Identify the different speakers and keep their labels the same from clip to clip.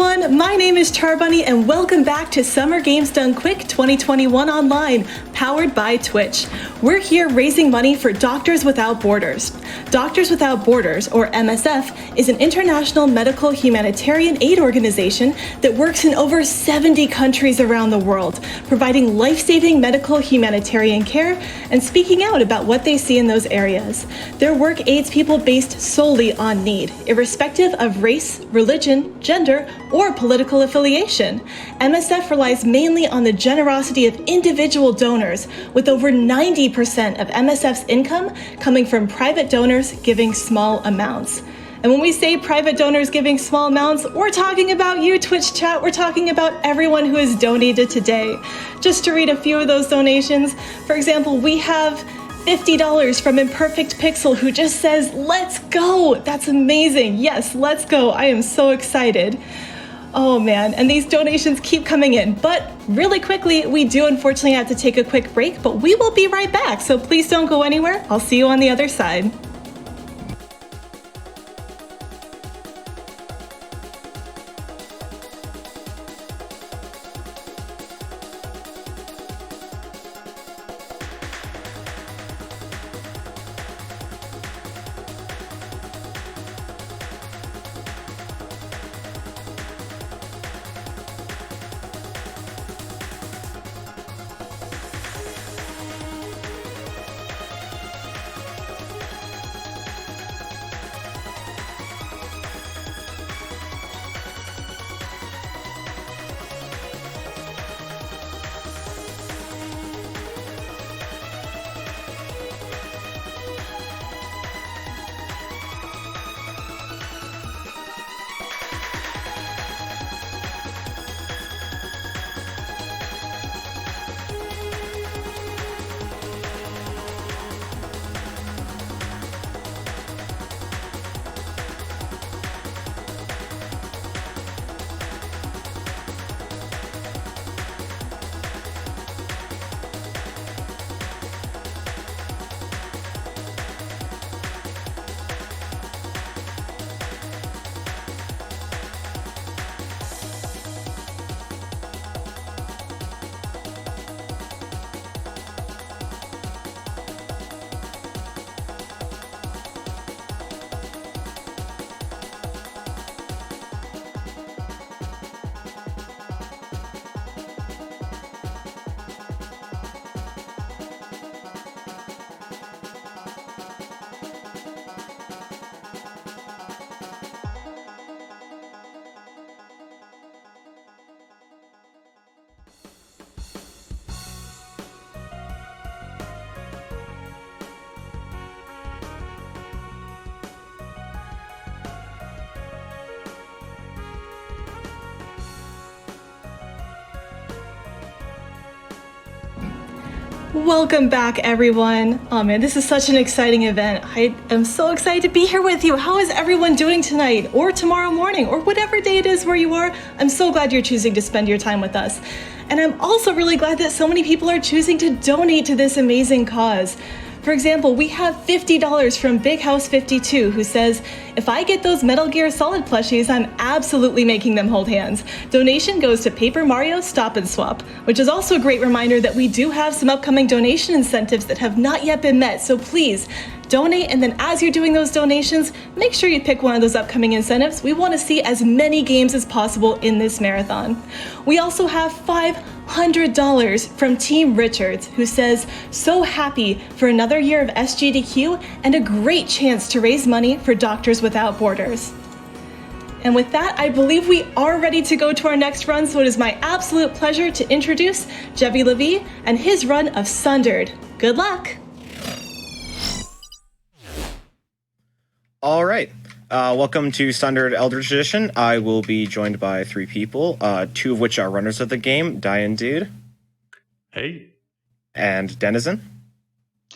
Speaker 1: everyone, my name is Charbunny and welcome back to Summer Games Done Quick 2021 Online, powered by Twitch. We're here raising money for Doctors Without Borders. Doctors Without Borders, or MSF, is an international medical humanitarian aid organization that works in over 70 countries around the world, providing life-saving medical humanitarian care and speaking out about what they see in those areas. Their work aids people based solely on need, irrespective of race, religion, gender, or political affiliation. MSF relies mainly on the generosity of individual donors, with over 90% of MSF's income coming from private donors giving small amounts. And when we say private donors giving small amounts, we're talking about you, Twitch chat. We're talking about everyone who has donated today. Just to read a few of those donations, for example, we have $50 from Imperfect Pixel, who just says, "Let's go." That's amazing. Yes, let's go. I am so excited. Oh man, and these donations keep coming in. But really quickly, we do unfortunately have to take a quick break, but we will be right back. So please don't go anywhere. I'll see you on the other side. Welcome back, everyone. Oh man, this is such an exciting event. I am so excited to be here with you. How is everyone doing tonight or tomorrow morning or whatever day it is where you are? I'm so glad you're choosing to spend your time with us. And I'm also really glad that so many people are choosing to donate to this amazing cause. For example, we have $50 from Big House 52, who says, "If I get those Metal Gear Solid plushies, I'm absolutely making them hold hands." Donation goes to Paper Mario Stop and Swap, which is also a great reminder that we do have some upcoming donation incentives that have not yet been met. So please donate, and then as you're doing those donations, make sure you pick one of those upcoming incentives. We want to see as many games as possible in this marathon. We also have $500 from Team Richards, who says, "So happy for another year of SGDQ and a great chance to raise money for Doctors Without Borders." And with that, I believe we are ready to go to our next run, so it is my absolute pleasure to introduce JeviLevee and his run of Sundered. Good luck!
Speaker 2: All right. Welcome to Sundered Eldritch Edition. I will be joined by three people, two of which are runners of the game, dyindude.
Speaker 3: Hey.
Speaker 2: And Denezen.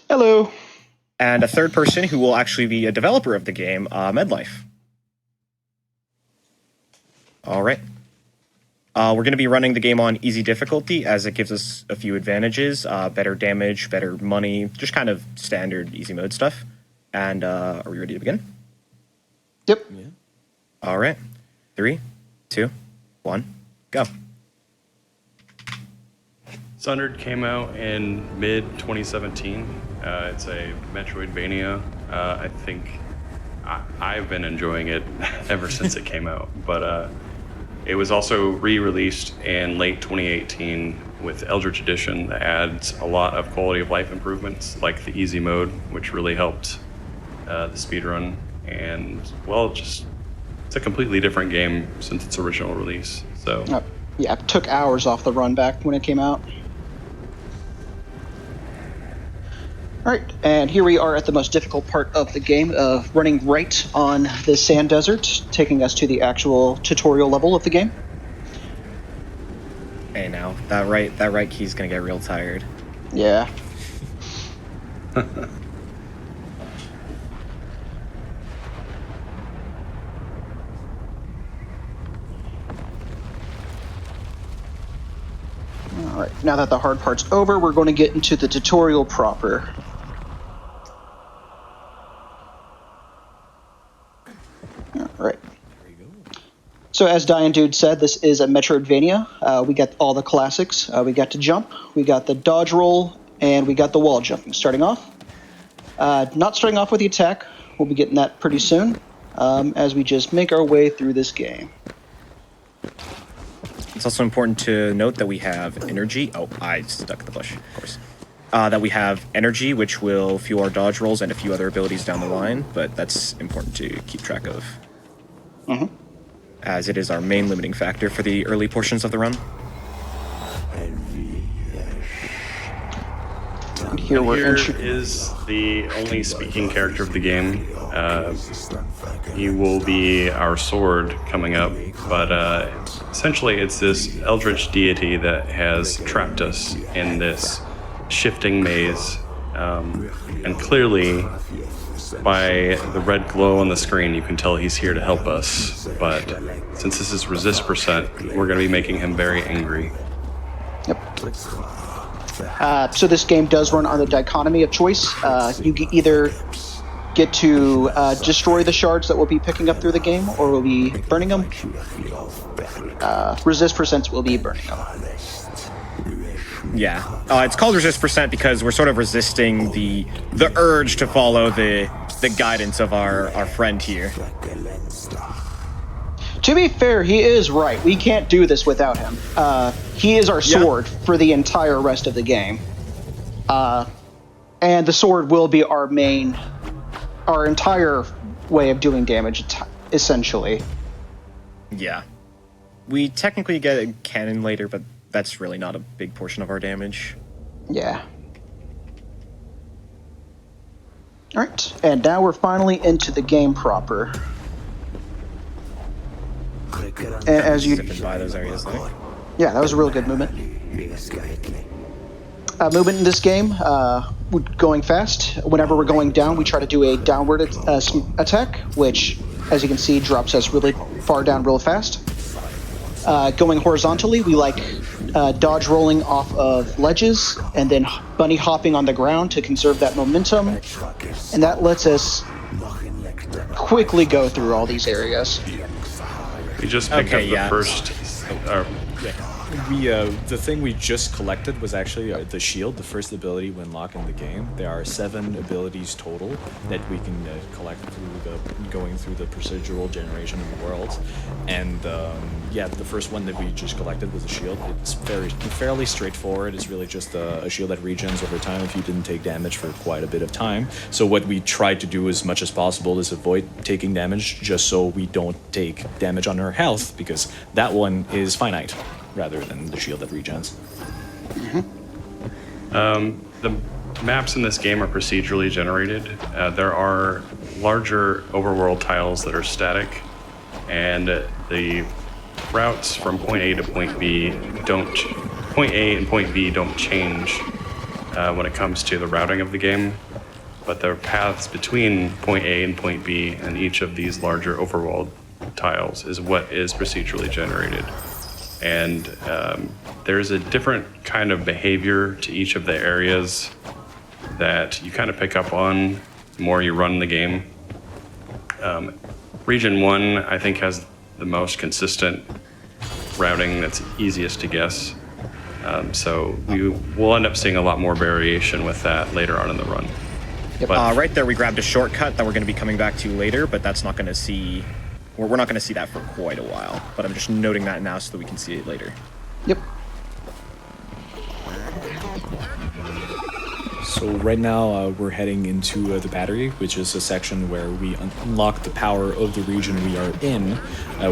Speaker 4: Hello.
Speaker 2: And a third person who will actually be a developer of the game, Medlife. All right. We're going to be running the game on easy difficulty, as it gives us a few advantages, better damage, better money, just kind of standard easy mode stuff. And are we ready to begin?
Speaker 4: Yep.
Speaker 2: Yeah. All right. 3, 2, 1, go.
Speaker 3: Sundered came out in mid-2017. It's a Metroidvania. I think I've been enjoying it ever since it came out. But it was also re-released in late 2018 with Eldritch Edition that adds a lot of quality of life improvements, like the easy mode, which really helped the speedrun. And, well, just it's a completely different game since its original release. So
Speaker 4: Yeah, it took hours off the run back when it came out. Alright, and here we are at the most difficult part of the game, running right on the sand desert, taking us to the actual tutorial level of the game.
Speaker 2: Hey, now, that right key's gonna get real tired.
Speaker 4: Yeah. Alright, now that the hard part's over, we're going to get into the tutorial proper. Alright. So as dyindude said, this is a Metroidvania. We got all the classics. We got to jump, we got the dodge roll, and we got the wall jumping. Starting off. Not starting off with the attack. We'll be getting that pretty soon, as we just make our way through this game.
Speaker 2: It's also important to note that we have energy. Oh, I stuck in the bush, of course. That we have energy, which will fuel our dodge rolls and a few other abilities down the line, but that's important to keep track of. As it is our main limiting factor for the early portions of the run.
Speaker 4: And here
Speaker 3: is the only speaking character of the game. He will be our sword coming up, but essentially it's this eldritch deity that has trapped us in this shifting maze, and clearly by the red glow on the screen you can tell he's here to help us, but since this is resist percent, we're going to be making him very angry.
Speaker 4: Yep. So this game does run on the dichotomy of choice. You either get to destroy the shards that we'll be picking up through the game, or we'll be burning them. Resist percents will be burning them.
Speaker 2: Yeah, it's called resist percent because we're sort of resisting the urge to follow the guidance of our friend here.
Speaker 4: To be fair, he is right. We can't do this without him. He is our sword for the entire rest of the game. And the sword will be our entire way of doing damage, essentially.
Speaker 2: Yeah. We technically get a cannon later, but that's really not a big portion of our damage.
Speaker 4: Yeah. Alright, and now we're finally into the game proper. And as you
Speaker 2: zipping by those areas there.
Speaker 4: Yeah, that was a real good movement. Movement in this game, going fast. Whenever we're going down, we try to do a downward attack, which, as you can see, drops us really far down real fast. Going horizontally, we like dodge rolling off of ledges and then bunny hopping on the ground to conserve that momentum. And that lets us quickly go through all these areas.
Speaker 3: We just picked up the first...
Speaker 5: The thing we just collected was actually the shield, the first ability when locking the game. There are 7 abilities total that we can collect through going through the procedural generation of the worlds. And the first one that we just collected was a shield. It's fairly straightforward. It's really just a shield that regens over time if you didn't take damage for quite a bit of time. So what we tried to do as much as possible is avoid taking damage, just so we don't take damage on our health, because that one is finite, rather than the shield that regens.
Speaker 3: The maps in this game are procedurally generated. There are larger overworld tiles that are static, and the routes from point A to point B point A and point B don't change when it comes to the routing of the game, but the paths between point A and point B and each of these larger overworld tiles is what is procedurally generated. And there's a different kind of behavior to each of the areas that you kind of pick up on the more you run the game. Region 1, I think, has the most consistent routing that's easiest to guess. So we'll end up seeing a lot more variation with that later on in the run.
Speaker 4: Yep.
Speaker 3: But
Speaker 2: Right there, we grabbed a shortcut that we're going to be coming back to later, but that's not going to see... We're not going to see that for quite a while, but I'm just noting that now so that we can see it later.
Speaker 4: Yep.
Speaker 5: So right now we're heading into the battery, which is a section where we unlock the power of the region we are in,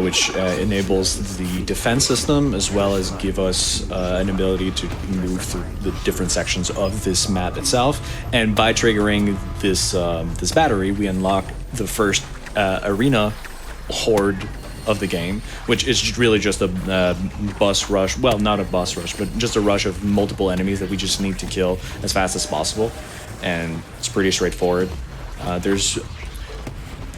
Speaker 5: which enables the defense system as well as give us an ability to move through the different sections of this map itself. And by triggering this this battery, we unlock the first arena horde of the game, which is really just a bus rush. Well, not a bus rush, but just a rush of multiple enemies that we just need to kill as fast as possible. And it's pretty straightforward. There's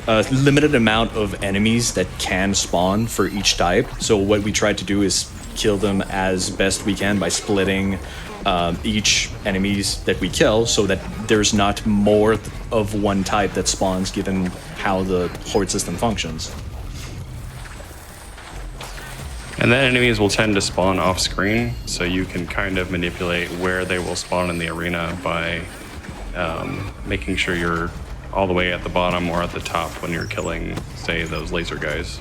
Speaker 5: a limited amount of enemies that can spawn for each type. So what we try to do is kill them as best we can by splitting each enemies that we kill so that there's not more of one type that spawns given how the horde system functions.
Speaker 3: And then enemies will tend to spawn off screen, so you can kind of manipulate where they will spawn in the arena by making sure you're all the way at the bottom or at the top when you're killing, say, those laser guys.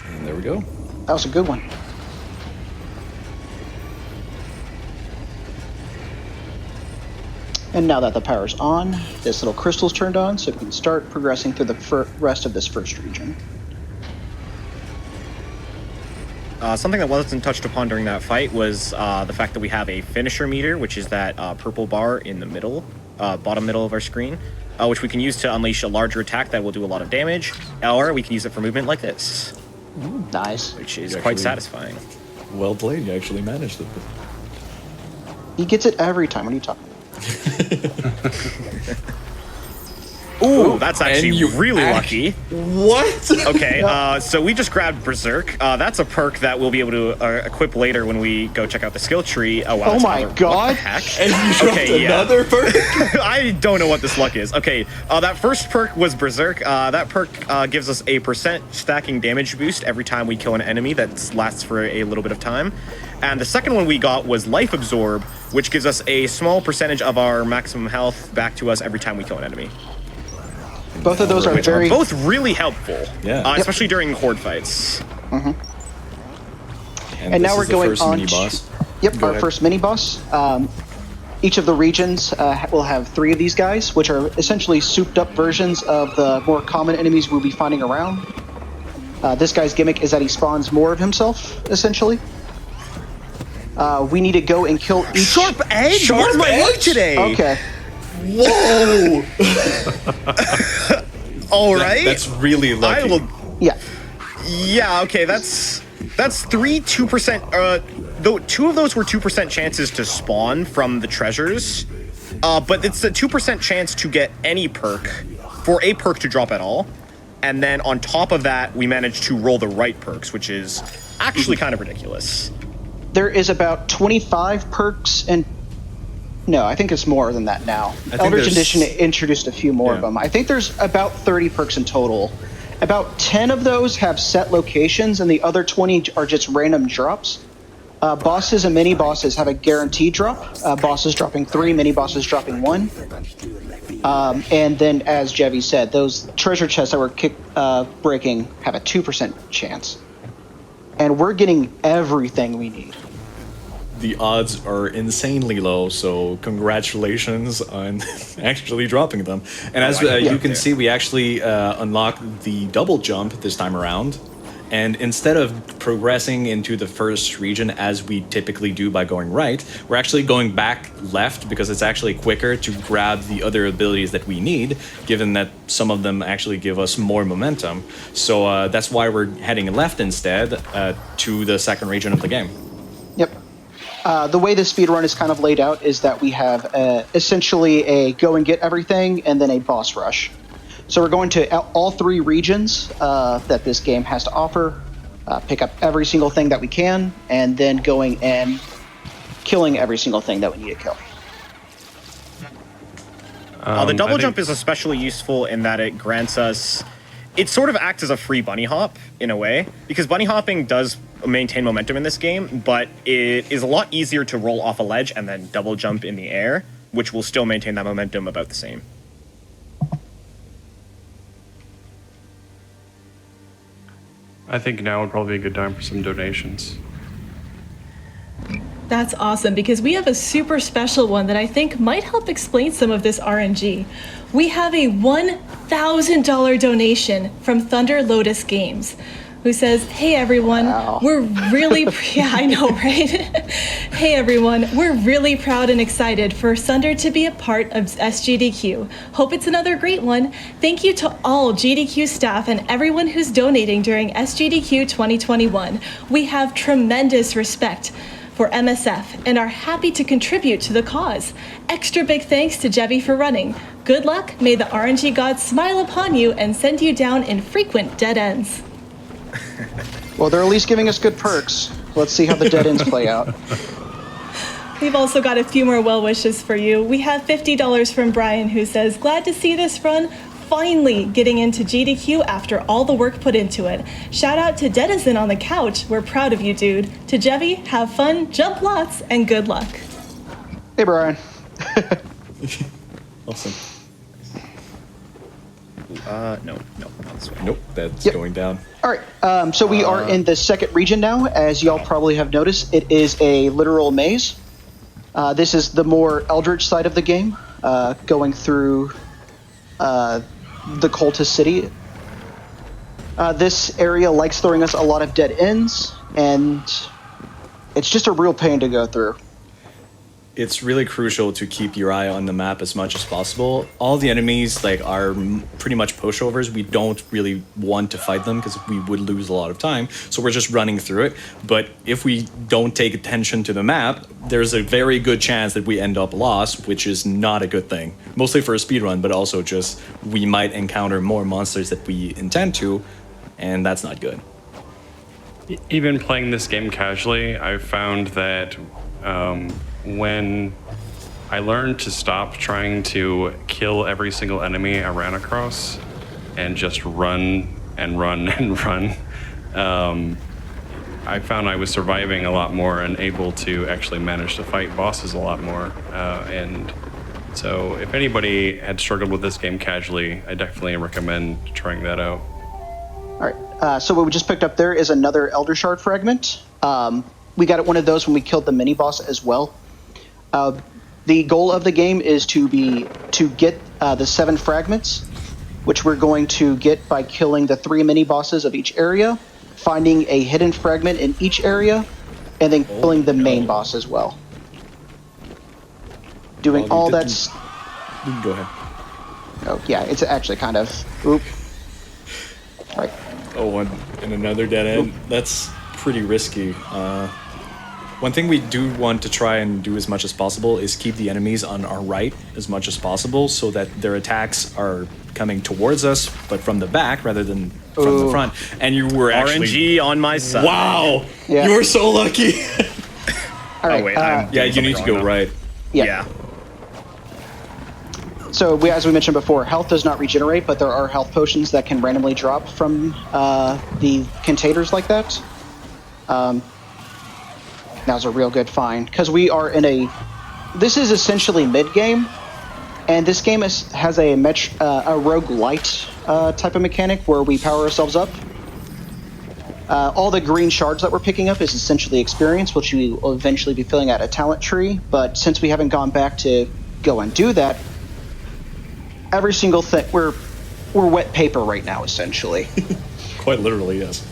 Speaker 5: And there we go.
Speaker 4: That was a good one. And now that the power's on, this little crystal's turned on, so we can start progressing through the rest of this first region.
Speaker 2: Something that wasn't touched upon during that fight was the fact that we have a finisher meter, which is that purple bar in the middle, bottom middle of our screen, which we can use to unleash a larger attack that will do a lot of damage, or we can use it for movement like this,
Speaker 4: Nice.
Speaker 2: which is
Speaker 5: You
Speaker 2: quite
Speaker 5: actually-
Speaker 2: satisfying.
Speaker 5: Well played, you actually managed it.
Speaker 4: He gets it every time. What are you talking about?
Speaker 2: Ooh, that's actually
Speaker 5: you
Speaker 2: really lucky.
Speaker 5: What?
Speaker 2: Okay, so we just grabbed Berserk. That's a perk that we'll be able to equip later when we go check out the skill tree. Oh, wow,
Speaker 4: Oh
Speaker 2: that's
Speaker 4: my
Speaker 2: another-
Speaker 4: God.
Speaker 2: What the heck?
Speaker 5: And you dropped
Speaker 2: Okay,
Speaker 5: another perk?
Speaker 2: I don't know what this luck is. Okay, that first perk was Berserk. That perk gives us a % stacking damage boost every time we kill an enemy that lasts for a little bit of time. And the second one we got was Life Absorb, which gives us a small percentage of our maximum health back to us every time we kill an enemy.
Speaker 4: Both of those are
Speaker 2: Which
Speaker 4: very...
Speaker 2: are both really helpful.
Speaker 5: Yeah.
Speaker 2: Especially during horde fights.
Speaker 4: And now we're going on.
Speaker 5: Mini-boss.
Speaker 4: Yep,
Speaker 5: Go
Speaker 4: our
Speaker 5: ahead.
Speaker 4: first mini boss. Each of the regions will have 3 of these guys, which are essentially souped up versions of the more common enemies we'll be finding around. This guy's gimmick is that he spawns more of himself, essentially. We need to go and kill each.
Speaker 2: Sharp edge?
Speaker 5: Sharp
Speaker 2: What am I like
Speaker 5: edge?
Speaker 2: today?
Speaker 4: Okay.
Speaker 5: Whoa!
Speaker 2: All right.
Speaker 5: That's really lucky.
Speaker 2: I will.
Speaker 4: Yeah.
Speaker 2: Yeah. Okay. That's 2%. Though 2 of those were 2% chances to spawn from the treasures, but it's a 2% chance to get any perk for a perk to drop at all, and then on top of that, we managed to roll the right perks, which is actually kind of ridiculous.
Speaker 4: There is about 25 perks and... No, I think it's more than that now.
Speaker 5: think
Speaker 4: Eldritch
Speaker 5: there's-
Speaker 4: Edition introduced a few more of
Speaker 5: Yeah.
Speaker 4: them. I think there's about 30 perks in total. About 10 of those have set locations, and the other 20 are just random drops. Bosses and mini-bosses have a guaranteed drop. Bosses dropping 3, mini-bosses dropping 1. And then, as Jevi said, those treasure chests that were breaking have a 2% chance. And we're getting everything we need.
Speaker 5: The odds are insanely low, so congratulations on actually dropping them. And as you can see, we actually unlocked the double jump this time around. And instead of progressing into the first region as we typically do by going right, we're actually going back left because it's actually quicker to grab the other abilities that we need, given that some of them actually give us more momentum. So that's why we're heading left instead to the second region of the game.
Speaker 4: Yep. The way the speedrun is kind of laid out is that we have essentially a go and get everything and then a boss rush. So we're going to all 3 regions that this game has to offer, pick up every single thing that we can, and then going and killing every single thing that we need to kill.
Speaker 2: The double
Speaker 3: I
Speaker 2: jump
Speaker 3: think-
Speaker 2: is especially useful in that it grants us it sort of acts as a free bunny hop in a way, because bunny hopping does maintain momentum in this game, but it is a lot easier to roll off a ledge and then double jump in the air, which will still maintain that momentum about the same.
Speaker 3: I think now would probably be a good time for some donations.
Speaker 1: That's awesome, because we have a super special one that I think might help explain some of this RNG. We have a $1,000 donation from Thunder Lotus Games, who says, "Hey everyone,
Speaker 4: Wow.
Speaker 1: we're really, yeah, I know, right? Hey everyone, we're really proud and excited for Sundered to be a part of SGDQ. Hope it's another great one. Thank you to all GDQ staff and everyone who's donating during SGDQ 2021. We have tremendous respect for MSF and are happy to contribute to the cause. Extra big thanks to JeviLevee for running. Good luck, may the RNG gods smile upon you and send you down in frequent dead ends."
Speaker 4: Well, they're at least giving us good perks. Let's see how the dead ends play out.
Speaker 1: We've also got a few more well wishes for you. We have $50 from Brian, who says, "Glad to see this run finally getting into GDQ after all the work put into it. Shout out to Denezen on the couch. We're proud of you, dude. To JeviLevee, have fun, jump lots, and good luck."
Speaker 4: Hey, Brian.
Speaker 5: Awesome.
Speaker 2: No, not this way.
Speaker 5: Nope, that's
Speaker 4: Yep.
Speaker 5: going down.
Speaker 4: All right, so we are in the second region now. As y'all probably have noticed, it is a literal maze. This is the more eldritch side of the game, going through the cultist city. This area likes throwing us a lot of dead ends, and it's just a real pain to go through.
Speaker 5: It's really crucial to keep your eye on the map as much as possible. All the enemies are pretty much pushovers. We don't really want to fight them because we would lose a lot of time. So we're just running through it. But if we don't take attention to the map, there's a very good chance that we end up lost, which is not a good thing. Mostly for a speedrun, but also just we might encounter more monsters that we intend to, and that's not good.
Speaker 3: Even playing this game casually, I've found that when I learned to stop trying to kill every single enemy I ran across and just run and run and run, I found I was surviving a lot more and able to actually manage to fight bosses a lot more. And so if anybody had struggled with this game casually, I definitely recommend trying that out.
Speaker 4: All right, so what we just picked up there is another Elder Shard fragment. We got one of those when we killed the mini boss as well. The goal of the game is to get the 7 fragments, which we're going to get by killing the 3 mini bosses of each area, finding a hidden fragment in each area, and then killing the main boss as well. Doing all that's.
Speaker 5: You can go ahead.
Speaker 4: Oh yeah, it's actually kind of. Oop. Right.
Speaker 5: Oh, and another dead end. That's pretty risky. One thing we do want to try and do as much as possible is keep the enemies on our right as much as possible so that their attacks are coming towards us, but from the back rather than from the front. And you were actually...
Speaker 2: RNG on my side.
Speaker 5: Wow!
Speaker 4: Yeah.
Speaker 5: You were so lucky!
Speaker 4: All right.
Speaker 2: Oh, wait, I'm
Speaker 5: Yeah,
Speaker 2: doing
Speaker 5: you need to
Speaker 2: something
Speaker 5: go
Speaker 2: wrong now.
Speaker 5: right.
Speaker 2: Yeah.
Speaker 4: So as we mentioned before, health does not regenerate, but there are health potions that can randomly drop from the containers like that. Now's a real good find, because we are in this is essentially mid-game, and this game has a roguelite type of mechanic where we power ourselves up. All the green shards that we're picking up is essentially experience, which we will eventually be filling out a talent tree, but since we haven't gone back to go and do that, every single thing, we're wet paper right now, essentially.
Speaker 5: Quite literally, yes.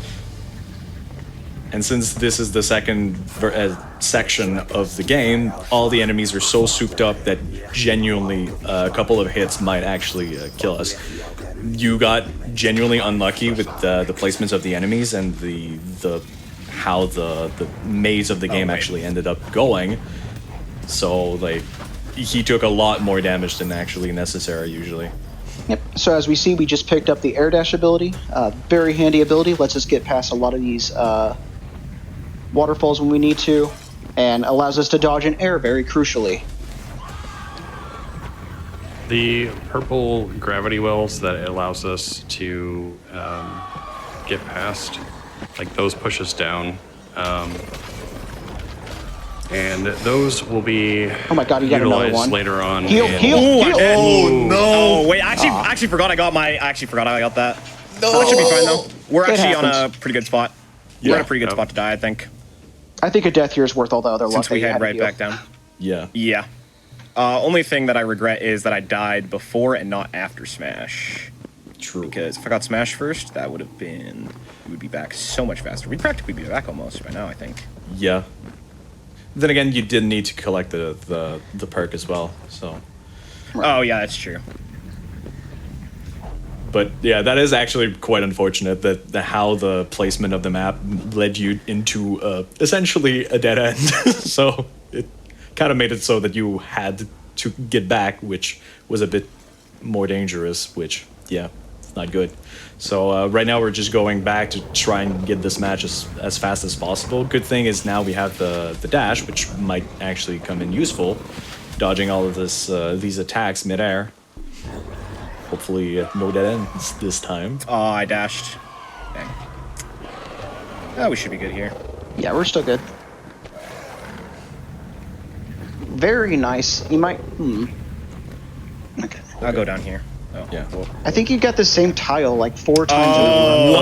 Speaker 5: And since this is the second section of the game, all the enemies are so souped up that genuinely a couple of hits might actually kill us. You got genuinely unlucky with the placements of the enemies and how the maze of the game actually ended up going. So he took a lot more damage than actually necessary usually.
Speaker 4: Yep. So as we see, we just picked up the air dash ability. Very handy ability. Lets us get past a lot of these waterfalls when we need to, and allows us to dodge in air very crucially.
Speaker 3: The purple gravity wells that allows us to get past, like those push us down. And those will be
Speaker 4: Oh my God, you got another
Speaker 3: utilized
Speaker 4: one.
Speaker 3: later on.
Speaker 4: Heal,
Speaker 3: in-
Speaker 4: heal, heal.
Speaker 2: Oh no! Oh wait, I actually forgot I got that. No, that should be fine though. We're
Speaker 4: It
Speaker 2: actually on a
Speaker 4: happens.
Speaker 2: pretty good spot. We're in a pretty good
Speaker 3: Yep.
Speaker 2: spot to die, I think.
Speaker 4: I think a death here is worth all the other luck
Speaker 2: Since
Speaker 4: that
Speaker 2: we
Speaker 4: you
Speaker 2: head
Speaker 4: had to
Speaker 2: right
Speaker 4: heal.
Speaker 2: back down.
Speaker 5: Yeah.
Speaker 2: Yeah. Only thing that I regret is that I died before and not after Smash.
Speaker 5: True.
Speaker 2: Because if I got Smash first, that would have been... We would be back so much faster. We'd practically be back almost by now, I think.
Speaker 5: Yeah. Then again, you did need to collect the perk as well, so.
Speaker 2: Oh, yeah, that's true.
Speaker 5: But yeah, that is actually quite unfortunate that how the placement of the map led you into essentially a dead end. So it kind of made it so that you had to get back, which was a bit more dangerous, which, yeah, it's not good. So right now we're just going back to try and get this match as fast as possible. Good thing is now we have the dash, which might actually come in useful, dodging all of these attacks midair. Hopefully no dead ends this time.
Speaker 2: Oh, I dashed. Dang. Oh, we should be good here.
Speaker 4: Yeah, we're still good. Very nice. You might... Okay.
Speaker 2: I'll go down here. Oh,
Speaker 5: Yeah.
Speaker 2: Well.
Speaker 4: I think you got the same tile like 4 times in a row.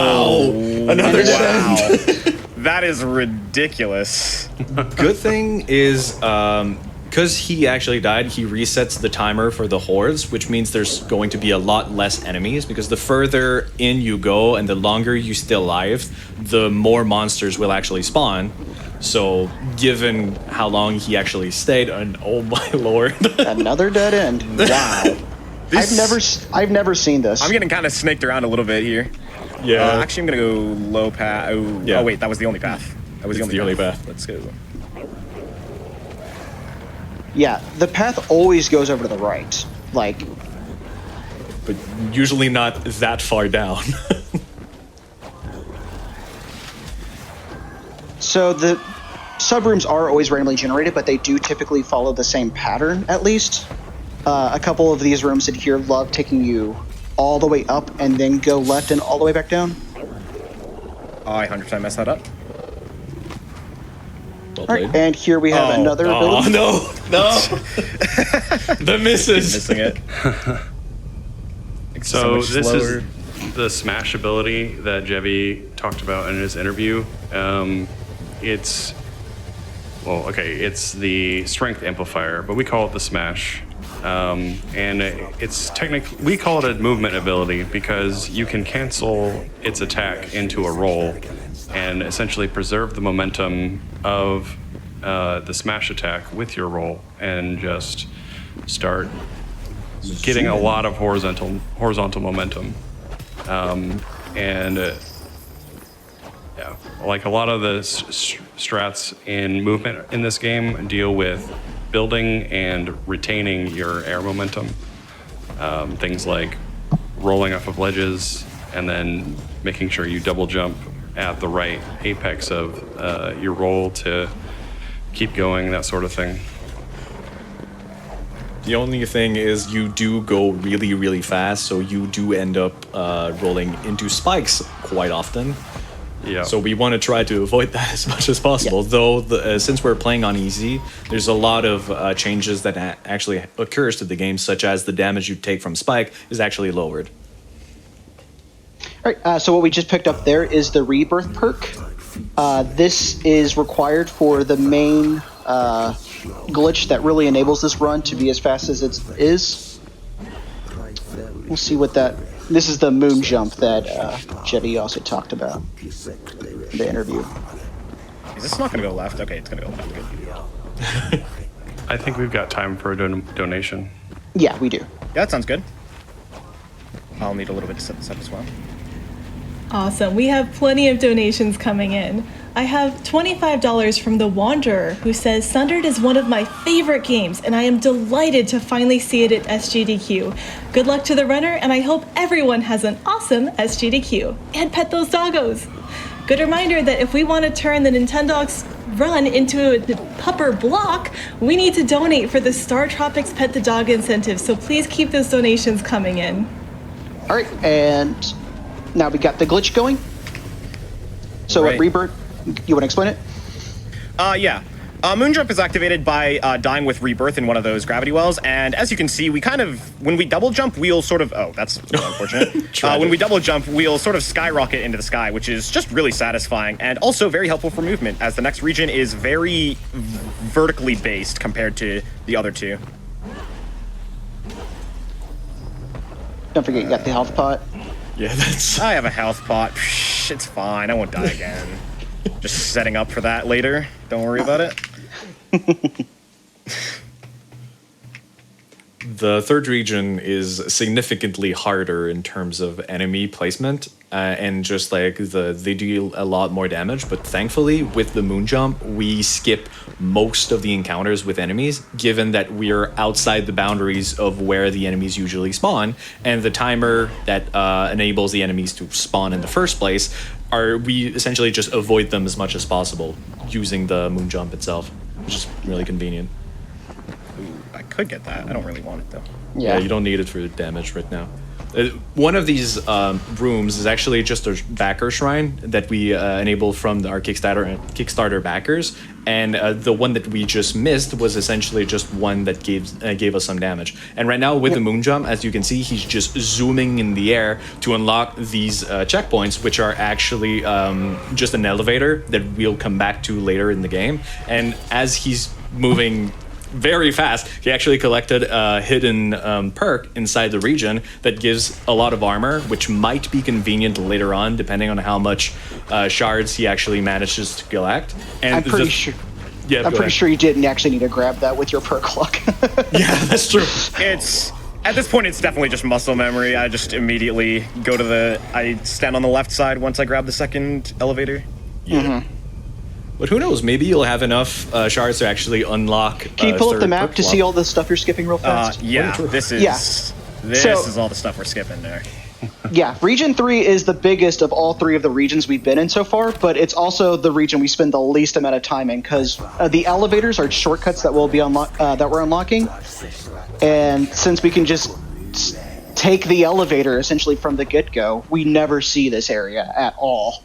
Speaker 5: Wow! Another
Speaker 2: Wow.
Speaker 5: dead.
Speaker 2: That is ridiculous.
Speaker 5: Good thing is, because he actually died, he resets the timer for the hordes, which means there's going to be a lot less enemies, because the further in you go and the longer you stay alive, the more monsters will actually spawn. So, given how long he actually stayed, and oh my lord.
Speaker 4: Another dead end. Wow. I've never seen this.
Speaker 2: I'm getting kind of snaked around a little bit here.
Speaker 5: Yeah.
Speaker 2: Actually, I'm going to go low path. Oh,
Speaker 5: Yeah.
Speaker 2: oh, wait, that was the only path. That was
Speaker 5: It's
Speaker 2: the
Speaker 5: the
Speaker 2: only
Speaker 5: only
Speaker 2: path.
Speaker 5: path.
Speaker 2: Let's go.
Speaker 4: Yeah, the path always goes over to the right. Like,
Speaker 5: But usually not that far down.
Speaker 4: so the subrooms are always randomly generated, but they do typically follow the same pattern, at least. A couple of these rooms in here love taking you all the way up and then go left and all the way back down.
Speaker 2: Oh, I 100% messed that up.
Speaker 5: Well
Speaker 4: All right,
Speaker 5: played.
Speaker 4: and here we have another
Speaker 5: Oh,
Speaker 4: ability.
Speaker 5: no. The misses.
Speaker 2: Missing it. It's
Speaker 3: So
Speaker 2: much
Speaker 3: this
Speaker 2: slower.
Speaker 3: is the smash ability that Jevi talked about in his interview. It's the strength amplifier, but we call it the smash. And it's technically, we call it a movement ability because you can cancel its attack into a roll and essentially preserve the momentum of the smash attack with your roll and just start getting a lot of horizontal momentum. Yeah, like a lot of the strats in movement in this game deal with building and retaining your air momentum. Things like rolling off of ledges and then making sure you double jump at the right apex of your roll to keep going, that sort of thing.
Speaker 5: The only thing is you do go really, really fast, so you do end up rolling into spikes quite often.
Speaker 3: Yeah.
Speaker 5: So we want to try to avoid that as much as possible. Though, since we're playing on easy, there's a lot of changes that actually occurs to the game, such as the damage you take from spike is actually lowered.
Speaker 4: All right, so what we just picked up there is the Rebirth perk. This is required for the main glitch that really enables this run to be as fast as it is. We'll see what that... This is the moon jump that Jevi also talked about in the interview.
Speaker 2: Is this not going to go left? Okay, it's going to go left. Good.
Speaker 3: I think we've got time for a donation.
Speaker 4: Yeah, we do.
Speaker 2: Yeah, that sounds good. I'll need a little bit to set this up as well.
Speaker 1: Awesome. We have plenty of donations coming in. I have $25 from The Wanderer, who says, Sundered is one of my favorite games, and I am delighted to finally see it at SGDQ. Good luck to the runner, and I hope everyone has an awesome SGDQ. And pet those doggos. Good reminder that if we want to turn the Nintendogs run into a pupper block, we need to donate for the Star Tropics Pet the Dog incentive, so please keep those donations coming in.
Speaker 4: All right, and now we got the glitch going. So
Speaker 2: Right.
Speaker 4: at Rebirth, you want to explain it?
Speaker 2: Yeah. Moonjump is activated by dying with Rebirth in one of those gravity wells, and as you can see, we kind of, when we double jump, we'll sort of, oh, that's unfortunate. When we double jump, we'll sort of skyrocket into the sky, which is just really satisfying, and also very helpful for movement, as the next region is very vertically based compared to the other two.
Speaker 4: Don't forget you got the health pot.
Speaker 5: Yeah, that's.
Speaker 2: I have a health pot. Psh, it's fine, I won't die again. Just setting up for that later. Don't worry about it.
Speaker 5: The third region is significantly harder in terms of enemy placement, and just like they do a lot more damage. But thankfully, with the moon jump, we skip most of the encounters with enemies, given that we're outside the boundaries of where the enemies usually spawn, and the timer that enables the enemies to spawn in the first place. We essentially just avoid them as much as possible using the moon jump itself, which is really convenient.
Speaker 2: I could get that. I don't really want it, though.
Speaker 5: Yeah, you don't need it for damage right now. One of these rooms is actually just a backer shrine that we enable from our Kickstarter backers, and the one that we just missed was essentially just one that gave us some damage. And right now with the moon jump, as you can see, he's just zooming in the air to unlock these checkpoints, which are actually just an elevator that we'll come back to later in the game. And as he's moving very fast, he actually collected a hidden perk inside the region that gives a lot of armor, which might be convenient later on, depending on how much shards he actually manages to collect. And
Speaker 4: I'm pretty sure.
Speaker 5: Yeah,
Speaker 4: I'm pretty sure you didn't actually need to grab that with your perk luck.
Speaker 5: Yeah, that's true.
Speaker 2: It's at this point, it's definitely just muscle memory. I just immediately go to I stand on the left side once I grab the second elevator.
Speaker 5: Yeah. Mm-hmm. But who knows? Maybe you'll have enough shards to actually unlock.
Speaker 4: Can you pull up the map to see all the stuff you're skipping real fast?
Speaker 2: Yeah, this is all the stuff we're skipping there.
Speaker 4: Yeah, Region 3 is the biggest of all three of the regions we've been in so far, but it's also the region we spend the least amount of time in, because the elevators are shortcuts that we'll be that we're unlocking, and since we can just take the elevator essentially from the get-go, we never see this area at all.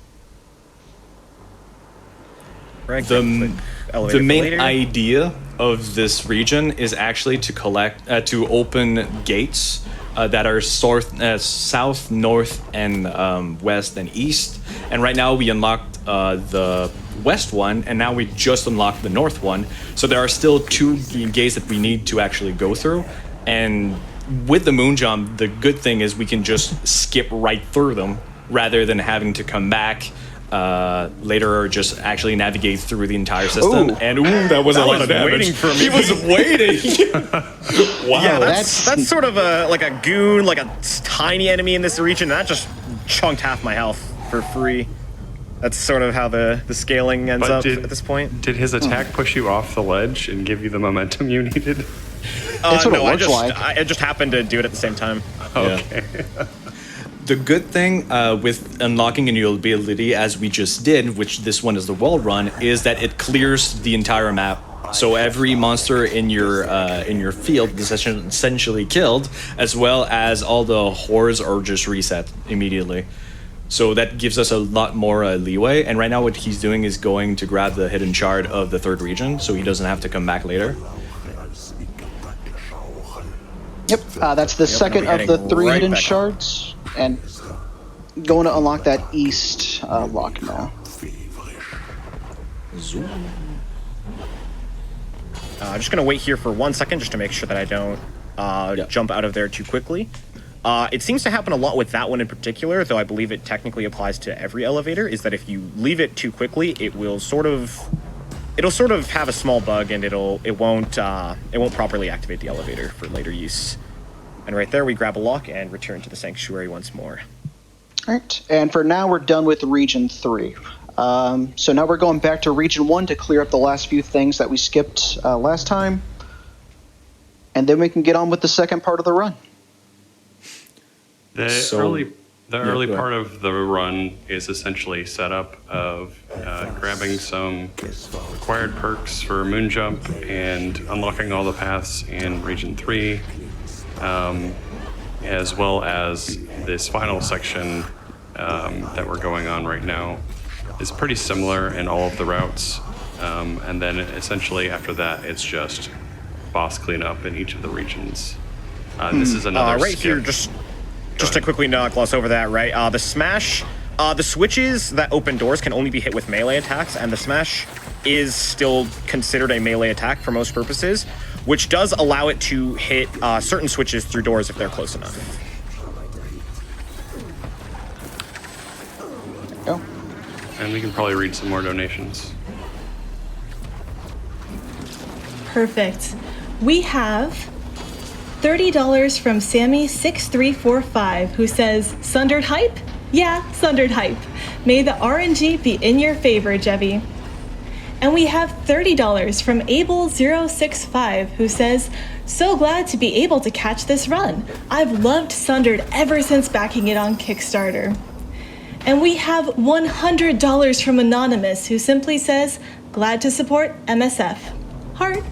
Speaker 5: The main idea of this region is actually to open gates that are south, north, and west and east. And right now we unlocked the west one, and now we just unlocked the north one. So there are still two gates that we need to actually go through. And with the moon jump, the good thing is we can just skip right through them rather than having to come back later or just actually navigate through the entire system. And that was a lot of damage.
Speaker 2: Waiting for me.
Speaker 5: He was waiting. Wow.
Speaker 2: Yeah, that's sort of like a goon, like a tiny enemy in this region. That just chunked half my health for free. That's sort of how the scaling ends up at this point.
Speaker 3: Did his attack push you off the ledge and give you the momentum you needed?
Speaker 4: That's what
Speaker 2: no,
Speaker 4: it looks like.
Speaker 2: I just happened to do it at the same time.
Speaker 3: Okay.
Speaker 5: The good thing with unlocking a new ability, as we just did, which this one is the wall run, is that it clears the entire map. So every monster in your field is essentially killed, as well as all the horrors are just reset immediately. So that gives us a lot more leeway. And right now what he's doing is going to grab the hidden shard of the third region, so he doesn't have to come back later.
Speaker 4: Yep, that's the second of the three hidden shards. And going to unlock that east lock now.
Speaker 2: I'm just going to wait here for 1 second just to make sure that I don't jump out of there too quickly. It seems to happen a lot with that one in particular, though I believe it technically applies to every elevator, is that if you leave it too quickly, it'll sort of have a small bug, and it won't properly activate the elevator for later use. And right there, we grab a lock and return to the sanctuary once more.
Speaker 4: All right, and for now, we're done with Region 3. So now we're going back to Region 1 to clear up the last few things that we skipped last time. And then we can get on with the second part of the run.
Speaker 3: The The early part of the run is essentially setup of grabbing some required perks for Moon Jump and unlocking all the paths in Region 3, as well as this final section that we're going on right now is pretty similar in all of the routes. And then essentially after that, it's just boss cleanup in each of the regions. This is another
Speaker 2: right
Speaker 3: skip.
Speaker 2: here, just to quickly gloss over that, right? The smash, the switches that open doors can only be hit with melee attacks, and the smash is still considered a melee attack for most purposes, which does allow it to hit certain switches through doors if they're close enough.
Speaker 4: Oh.
Speaker 3: And we can probably read some more donations.
Speaker 1: Perfect. We have $30 from Sammy6345, who says, Sundered hype? Yeah, Sundered hype. May the RNG be in your favor, Jevi. And we have $30 from Abel065, who says, so glad to be able to catch this run. I've loved Sundered ever since backing it on Kickstarter. And we have $100 from Anonymous, who simply says, glad to support MSF. Heart.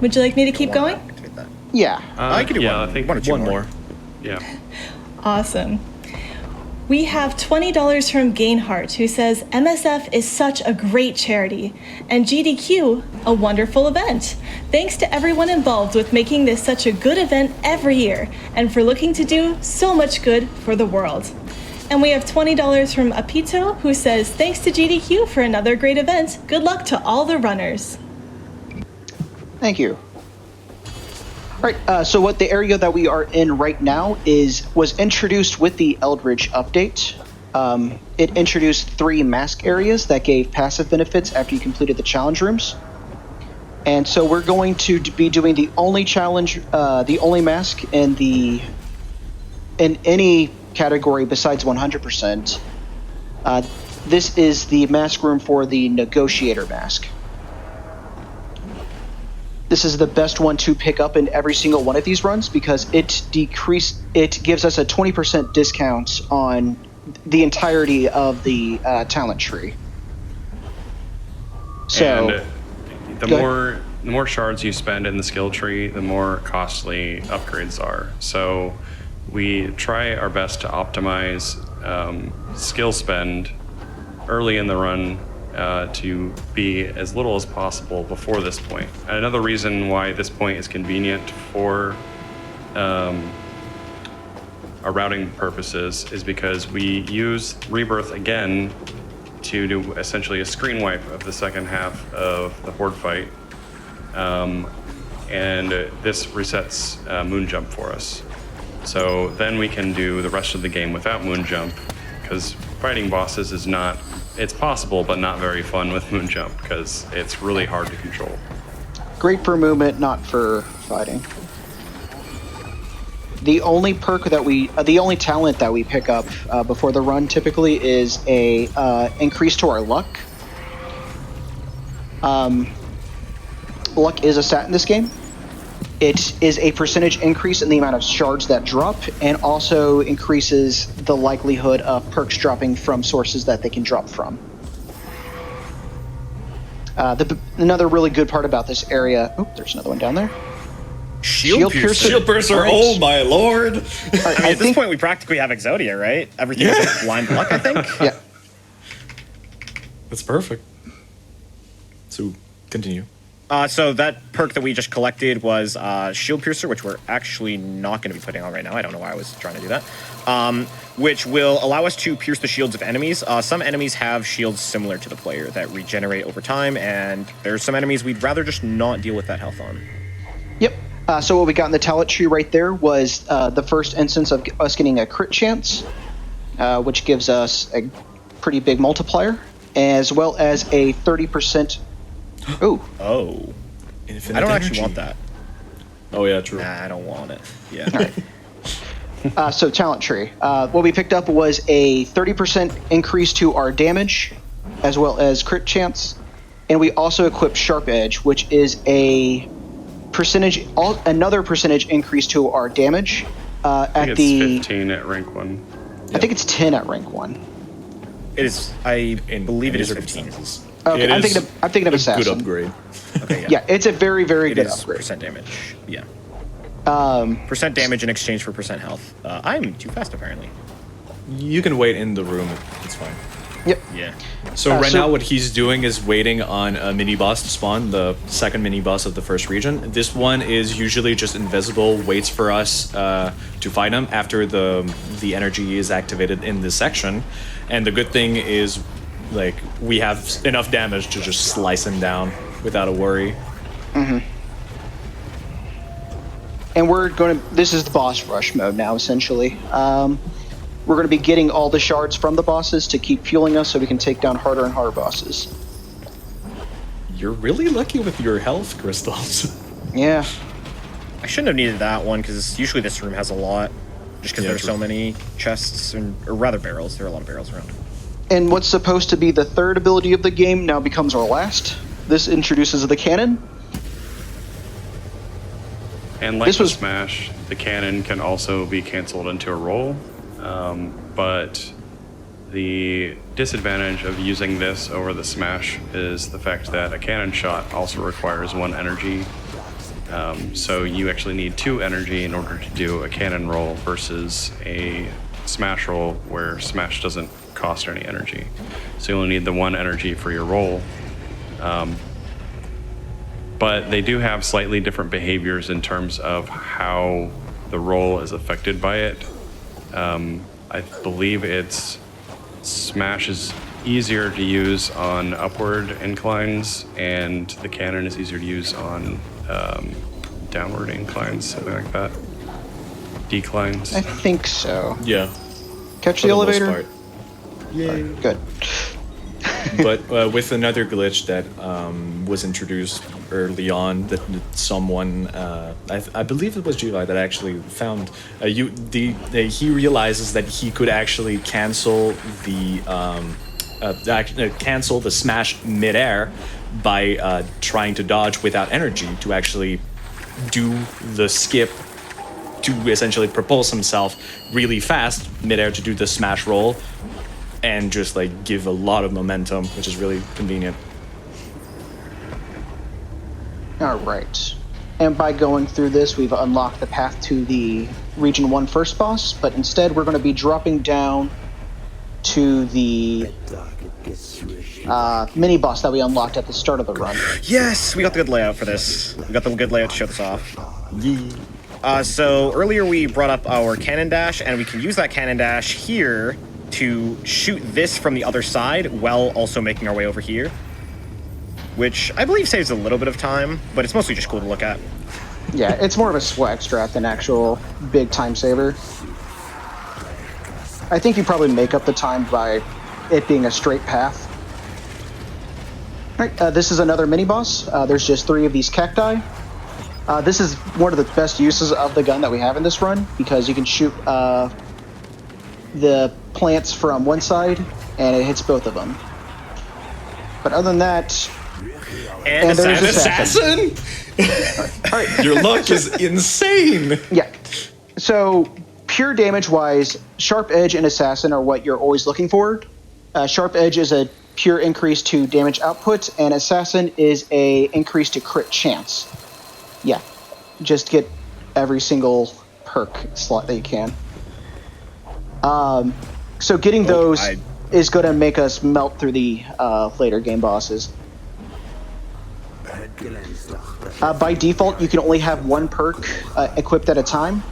Speaker 1: Would you like me to keep going?
Speaker 4: Yeah.
Speaker 2: I can do
Speaker 3: I think
Speaker 5: One more.
Speaker 3: Yeah.
Speaker 1: Awesome. We have $20 from Gainhart, who says, MSF is such a great charity, and GDQ, a wonderful event. Thanks to everyone involved with making this such a good event every year, and for looking to do so much good for the world. And we have $20 from Apito, who says, thanks to GDQ for another great event. Good luck to all the runners.
Speaker 4: Thank you. All right, so what the area that we are in right now was introduced with the Eldritch update. It introduced 3 mask areas that gave passive benefits after you completed the challenge rooms. And so we're going to be doing the only challenge, the only mask in any category besides 100%. This is the mask room for the Negotiator mask. This is the best one to pick up in every single one of these runs because it gives us a 20% discount on the entirety of the talent tree. So,
Speaker 3: and the more shards you spend in the skill tree, the more costly upgrades are. So we try our best to optimize skill spend early in the run to be as little as possible before this point. And another reason why this point is convenient for our routing purposes is because we use Rebirth again to do essentially a screen wipe of the second half of the Horde fight. And this resets Moon Jump for us. So then we can do the rest of the game without Moon Jump, because fighting bosses is not, it's possible, but not very fun with Moon Jump, because it's really hard to control.
Speaker 4: great for movement, not for fighting. The only perk that the only talent that we pick up before the run typically is a increase to our luck. Luck is a stat in this game. It is a percentage increase in the amount of shards that drop, and also increases the likelihood of perks dropping from sources that they can drop from. Another really good part about this area... Oh, there's another one down there.
Speaker 2: Shield Piercer.
Speaker 5: Shield Piercer,
Speaker 4: Right.
Speaker 5: oh my lord!
Speaker 4: Right,
Speaker 2: I mean, at this point, we practically have Exodia, right? Everything is like blind luck, I think.
Speaker 4: Yeah.
Speaker 5: That's perfect. So, continue.
Speaker 2: So that perk that we just collected was Shield Piercer, which we're actually not going to be putting on right now. I don't know why I was trying to do that. Which will allow us to pierce the shields of enemies. Some enemies have shields similar to the player that regenerate over time, and there's some enemies we'd rather just not deal with that health on.
Speaker 4: Yep. So what we got in the talent tree right there was the first instance of us getting a crit chance, which gives us a pretty big multiplier, as well as a 30%... Ooh.
Speaker 2: Oh.
Speaker 5: Infinite
Speaker 2: I don't
Speaker 5: energy.
Speaker 2: actually want that.
Speaker 5: Oh yeah, true.
Speaker 2: Nah, I don't want it. Yeah.
Speaker 4: So talent tree. What we picked up was a 30% increase to our damage, as well as crit chance, and we also equipped Sharp Edge, which is a another percentage increase to our damage
Speaker 3: I think
Speaker 4: at
Speaker 3: it's
Speaker 4: the.
Speaker 3: 15 at rank 1.
Speaker 4: I think it's 10 at rank 1.
Speaker 2: It is. I believe it is
Speaker 5: these
Speaker 2: 15.
Speaker 5: circumstances.
Speaker 4: Okay,
Speaker 5: It
Speaker 4: I'm
Speaker 5: is
Speaker 4: thinking of
Speaker 5: a
Speaker 4: assassin.
Speaker 5: good upgrade.
Speaker 2: Okay,
Speaker 4: Yeah, it's a very, very
Speaker 2: It
Speaker 4: good
Speaker 2: is
Speaker 4: upgrade.
Speaker 2: percent damage. Yeah.
Speaker 4: Um,
Speaker 2: Percent damage in exchange for percent health. I'm too fast, apparently.
Speaker 5: You can wait in the room. It's fine.
Speaker 4: yep.
Speaker 2: Yeah.
Speaker 5: So right
Speaker 4: so-
Speaker 5: now, what he's doing is waiting on a mini boss to spawn, the second mini boss of the first region. This one is usually just invisible, waits for us to fight him after the energy is activated in this section. And the good thing is, like, we have enough damage to just slice him down without a worry.
Speaker 4: And this is the boss rush mode now, essentially. We're going to be getting all the shards from the bosses to keep fueling us so we can take down harder and harder bosses.
Speaker 5: You're really lucky with your health crystals.
Speaker 4: Yeah.
Speaker 2: I shouldn't have needed that one because usually this room has a lot. Just because
Speaker 5: Yeah,
Speaker 2: there's
Speaker 5: true.
Speaker 2: so many chests, or rather barrels. There are a lot of barrels around.
Speaker 4: And what's supposed to be the third ability of the game now becomes our last. This introduces the cannon.
Speaker 3: And like
Speaker 4: This
Speaker 3: the
Speaker 4: was-
Speaker 3: Smash, the cannon can also be canceled into a roll. But the disadvantage of using this over the Smash is the fact that a cannon shot also requires 1 energy. So you actually need 2 energy in order to do a cannon roll versus a Smash roll where Smash doesn't cost any energy. So you only need the 1 energy for your roll. But they do have slightly different behaviors in terms of how the roll is affected by it. I believe it's Smash is easier to use on upward inclines, and the cannon is easier to use on downward inclines, something like that. Declines.
Speaker 4: I think so.
Speaker 5: Yeah.
Speaker 4: Catch
Speaker 5: For
Speaker 4: the
Speaker 5: the most
Speaker 4: elevator.
Speaker 5: part.
Speaker 4: Alright, good.
Speaker 5: But with another glitch that was introduced early on, that someone, I believe it was JeviLevee that actually found, he realizes that he could actually cancel the smash midair by trying to dodge without energy to actually do the skip to essentially propulse himself really fast midair to do the smash roll and just like give a lot of momentum, which is really convenient.
Speaker 4: All right. And by going through this, we've unlocked the path to the Region 1 first boss, but instead we're going to be dropping down to the mini boss that we unlocked at the start of the run.
Speaker 2: Yes, we got the good layout for this. We got the good layout to show this off. So earlier we brought up our cannon dash, and we can use that cannon dash here to shoot this from the other side while also making our way over here, which I believe saves a little bit of time, but it's mostly just cool to look at.
Speaker 4: Yeah, it's more of a swag strat than actual big time saver. I think you probably make up the time by it being a straight path. All right, this is another mini boss. There's just 3 of these cacti. This is one of the best uses of the gun that we have in this run because you can shoot the plants from one side and it hits both of them. But other than that,
Speaker 2: And
Speaker 4: there's
Speaker 2: assassin.
Speaker 4: all right,
Speaker 5: Your luck is insane.
Speaker 4: yeah. So pure damage wise, Sharp Edge and Assassin are what you're always looking for. Sharp Edge is a pure increase to damage output, and Assassin is a increase to crit chance. Yeah, just get every single perk slot that you can. So getting those is going to make us melt through the later game bosses. By default, you can only have 1 perk equipped at a time.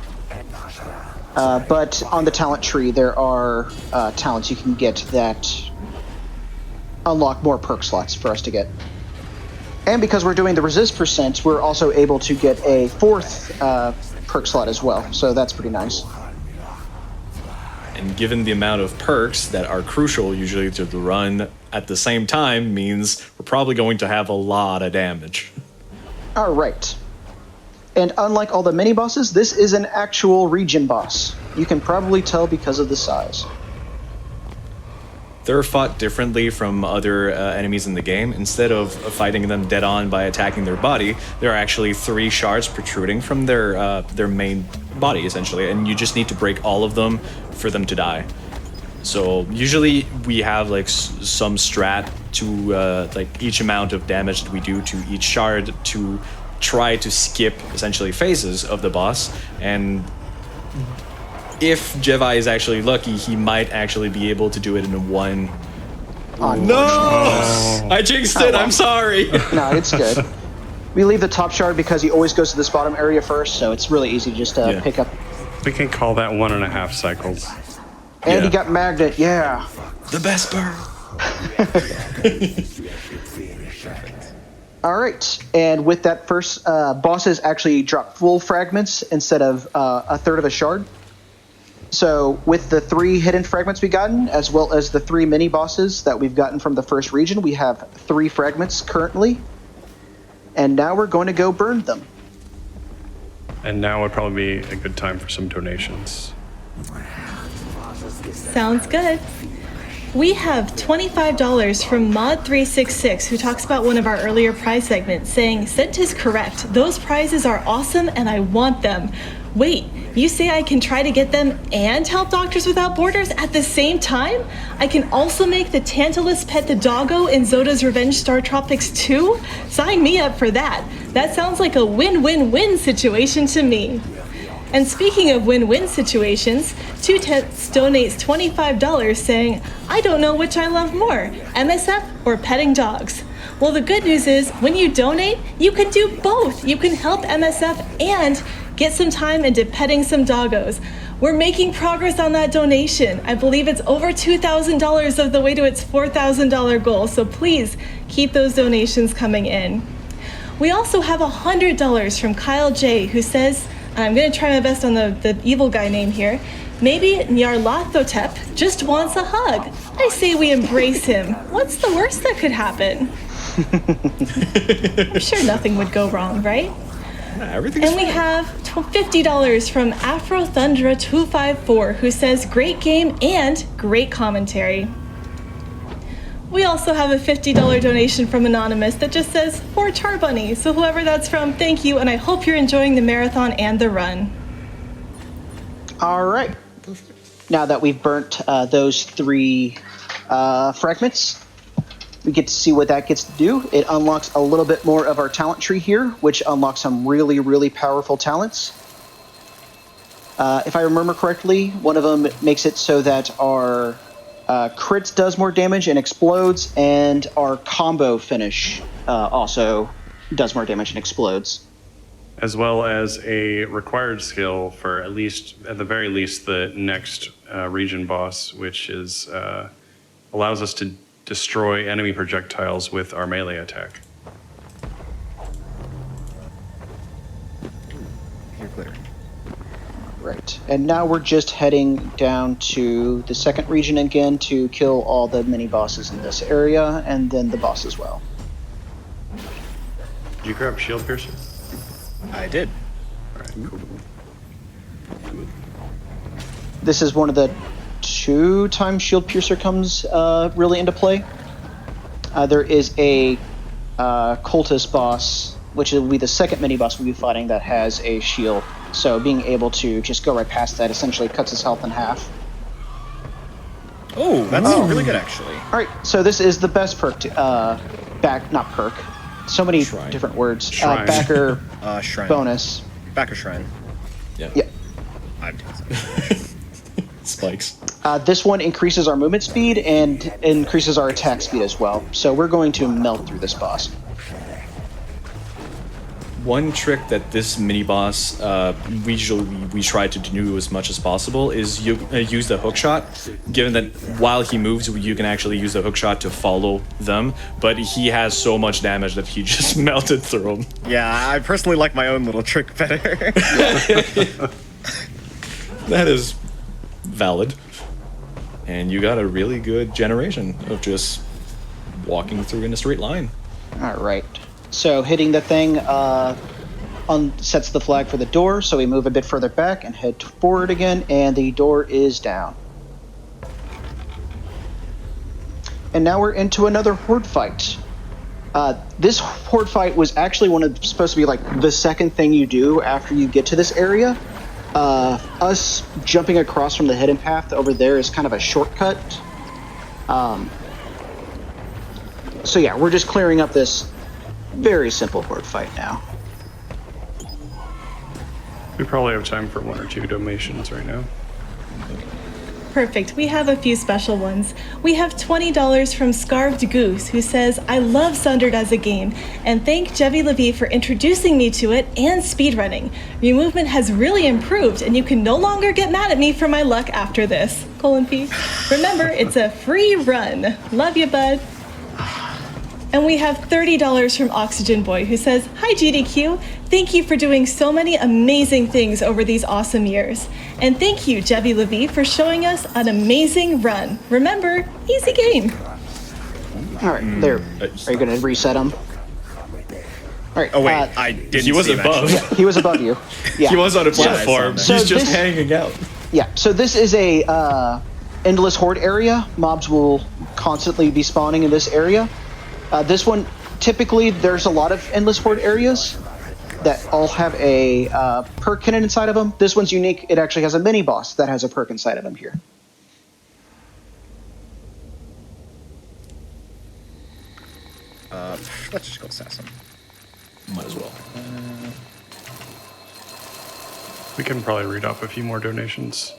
Speaker 4: But on the talent tree, there are talents you can get that unlock more perk slots for us to get. And because we're doing the resist percent, we're also able to get a 4th perk slot as well. So that's pretty nice.
Speaker 5: And given the amount of perks that are crucial usually to the run at the same time means we're probably going to have a lot of damage.
Speaker 4: All right. And unlike all the mini bosses, this is an actual region boss. You can probably tell because of the size.
Speaker 5: they're fought differently from other enemies in the game. Instead of fighting them dead on by attacking their body, there are actually 3 shards protruding from their main body, essentially, and you just need to break all of them for them to die. So usually we have like some strat to like each amount of damage that we do to each shard to try to skip essentially phases of the boss. And if JeviLevee is actually lucky, he might actually be able to do it in one. No! I jinxed it. I'm sorry.
Speaker 4: No, it's good. We leave the top shard because he always goes to this bottom area first, so it's really easy to just pick up.
Speaker 3: We can call that 1.5 cycles.
Speaker 4: And he got magnet, yeah.
Speaker 5: The best bird.
Speaker 4: All right, and with that first, bosses actually drop full fragments instead of a third of a shard. So with the 3 hidden fragments we've gotten, as well as the 3 mini bosses that we've gotten from the first region, we have 3 fragments currently. And now we're going to go burn them.
Speaker 3: And now would probably be a good time for some donations.
Speaker 1: Sounds good. We have $25 from Mod366, who talks about one of our earlier prize segments, saying, "Scent is correct. Those prizes are awesome and I want them. Wait, you say I can try to get them and help Doctors Without Borders at the same time? I can also make the Tantalus pet the doggo in Zoda's Revenge Star Tropics 2? Sign me up for that. That sounds like a win-win-win situation to me." And speaking of win-win situations, 2Tets donates $25 saying, "I don't know which I love more, MSF or petting dogs." Well, the good news is when you donate, you can do both. You can help MSF and get some time into petting some doggos. We're making progress on that donation. I believe it's over $2,000 of the way to its $4,000 goal, so please keep those donations coming in. We also have $100 from Kyle J, who says, and I'm going to try my best on the evil guy name here, "Maybe Nyarlathotep just wants a hug. I say we embrace him. What's the worst that could happen?" I'm sure nothing would go wrong, right?
Speaker 5: Everything's
Speaker 1: And we have $50 from AfroThundra254, who says, "Great game and great commentary." We also have a $50 donation from Anonymous that just says, "For Charbunny." So whoever that's from, thank you, and I hope you're enjoying the marathon and the run.
Speaker 4: All right. Now that we've burnt those 3 fragments, we get to see what that gets to do. It unlocks a little bit more of our talent tree here, which unlocks some really, really powerful talents. If I remember correctly, one of them makes it so that our crits does more damage and explodes, and our combo finish also does more damage and explodes.
Speaker 3: As well as a required skill for at the very least, the next region boss, which is allows us to destroy enemy projectiles with our melee attack.
Speaker 2: Here, clear.
Speaker 4: Right, and now we're just heading down to the second region again to kill all the mini bosses in this area, and then the boss as well.
Speaker 3: Did you grab Shield Piercer?
Speaker 2: I did.
Speaker 3: All right, cool.
Speaker 4: This is one of the 2 times Shield Piercer comes really into play. There is a cultist boss, which will be the second mini boss we'll be fighting, that has a shield. So being able to just go right past that essentially cuts his health in half.
Speaker 2: Oh, that's really good, actually.
Speaker 4: All right, so this is the best perk to not perk. So many
Speaker 5: Shrine.
Speaker 4: different words.
Speaker 3: Shrine.
Speaker 4: Backer
Speaker 2: Shrine.
Speaker 4: bonus.
Speaker 2: Backer Shrine.
Speaker 5: Yeah.
Speaker 2: I'm
Speaker 5: Spikes.
Speaker 4: This one increases our movement speed and increases our attack speed as well. So we're going to melt through this boss.
Speaker 5: One trick that this mini boss we try to do as much as possible is use the hook shot. Given that while he moves, you can actually use the hook shot to follow them, but he has so much damage that he just melted through him.
Speaker 2: Yeah, I personally like my own little trick better.
Speaker 5: That is valid. And you got a really good generation of just walking through in a straight line.
Speaker 4: All right. So hitting the thing sets the flag for the door, so we move a bit further back and head forward again, and the door is down. and now we're into another horde fight. This horde fight was actually supposed to be like the second thing you do after you get to this area. Us jumping across from the hidden path over there is kind of a shortcut. So yeah, we're just clearing up this very simple horde fight now.
Speaker 3: We probably have time for 1 or 2 donations right now.
Speaker 1: Perfect. We have a few special ones. We have $20 from Scarved Goose, who says, I love Sundered as a game, and thank JeviLevee for introducing me to it and speedrunning. Your movement has really improved, and you can no longer get mad at me for my luck after this. : Remember, it's a free run. Love you, bud. And we have $30 from Oxygen Boy, who says, Hi GDQ, thank you for doing so many amazing things over these awesome years. And thank you, JeviLevee, for showing us an amazing run. Remember, easy game.
Speaker 4: All right, there. Are you going to reset him? All right.
Speaker 2: Oh wait, I didn't.
Speaker 5: He was
Speaker 2: see him,
Speaker 5: above.
Speaker 2: actually.
Speaker 4: Yeah, he was above you. Yeah.
Speaker 5: He was on a
Speaker 2: I saw
Speaker 5: platform.
Speaker 2: that.
Speaker 5: He's
Speaker 4: So
Speaker 5: just
Speaker 4: this-
Speaker 5: hanging out.
Speaker 4: Yeah, so this is a endless horde area. Mobs will constantly be spawning in this area. This one, typically, there's a lot of endless horde areas that all have a perk hidden inside of them. This one's unique. It actually has a mini boss that has a perk inside of him here.
Speaker 2: Let's just go assassin.
Speaker 5: Might as well.
Speaker 3: We can probably read off a few more donations.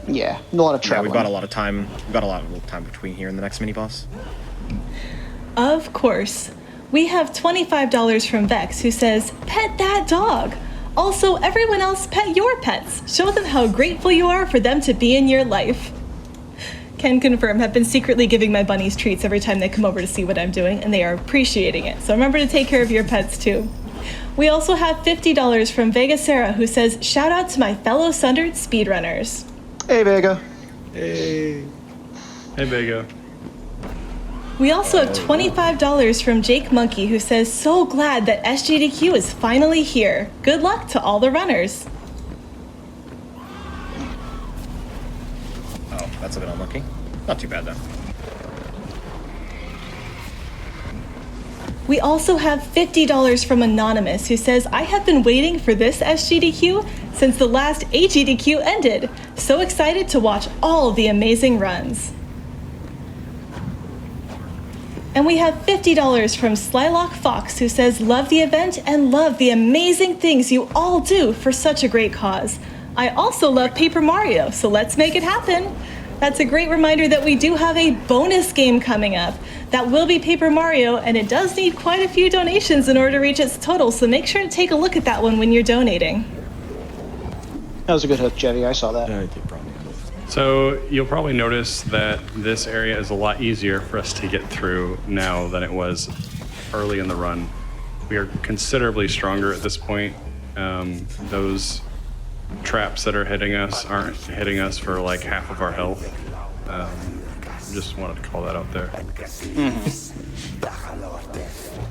Speaker 4: Yeah, a lot of
Speaker 2: Yeah,
Speaker 4: traveling.
Speaker 2: we've got a lot of time. We've got a lot of time between here and the next mini boss.
Speaker 1: Of course. We have $25 from Vex, who says, Pet that dog. Also, everyone else pet your pets. Show them how grateful you are for them to be in your life. Can confirm, have been secretly giving my bunnies treats every time they come over to see what I'm doing, and they are appreciating it. So remember to take care of your pets too. We also have $50 from Vega Sarah, who says, shout out to my fellow Sundered speedrunners.
Speaker 4: Hey, Vega.
Speaker 3: Hey, Vega.
Speaker 1: We also have $25 from Jake Monkey, who says, so glad that SGDQ is finally here. Good luck to all the runners.
Speaker 2: Oh, that's a bit unlucky. Not too bad though.
Speaker 1: We also have $50 from Anonymous, who says, I have been waiting for this SGDQ since the last AGDQ ended. So excited to watch all the amazing runs. And we have $50 from Slylock Fox, who says, love the event and love the amazing things you all do for such a great cause. I also love Paper Mario, so let's make it happen. That's a great reminder that we do have a bonus game coming up. That will be Paper Mario, and it does need quite a few donations in order to reach its total, so make sure to take a look at that one when you're donating.
Speaker 4: That was a good hook, Jevy. I saw that.
Speaker 5: You probably
Speaker 3: So you'll probably notice that this area is a lot easier for us to get through now than it was early in the run. We are considerably stronger at this point. Those traps that are hitting us aren't hitting us for like half of our health. Just wanted to call that out there.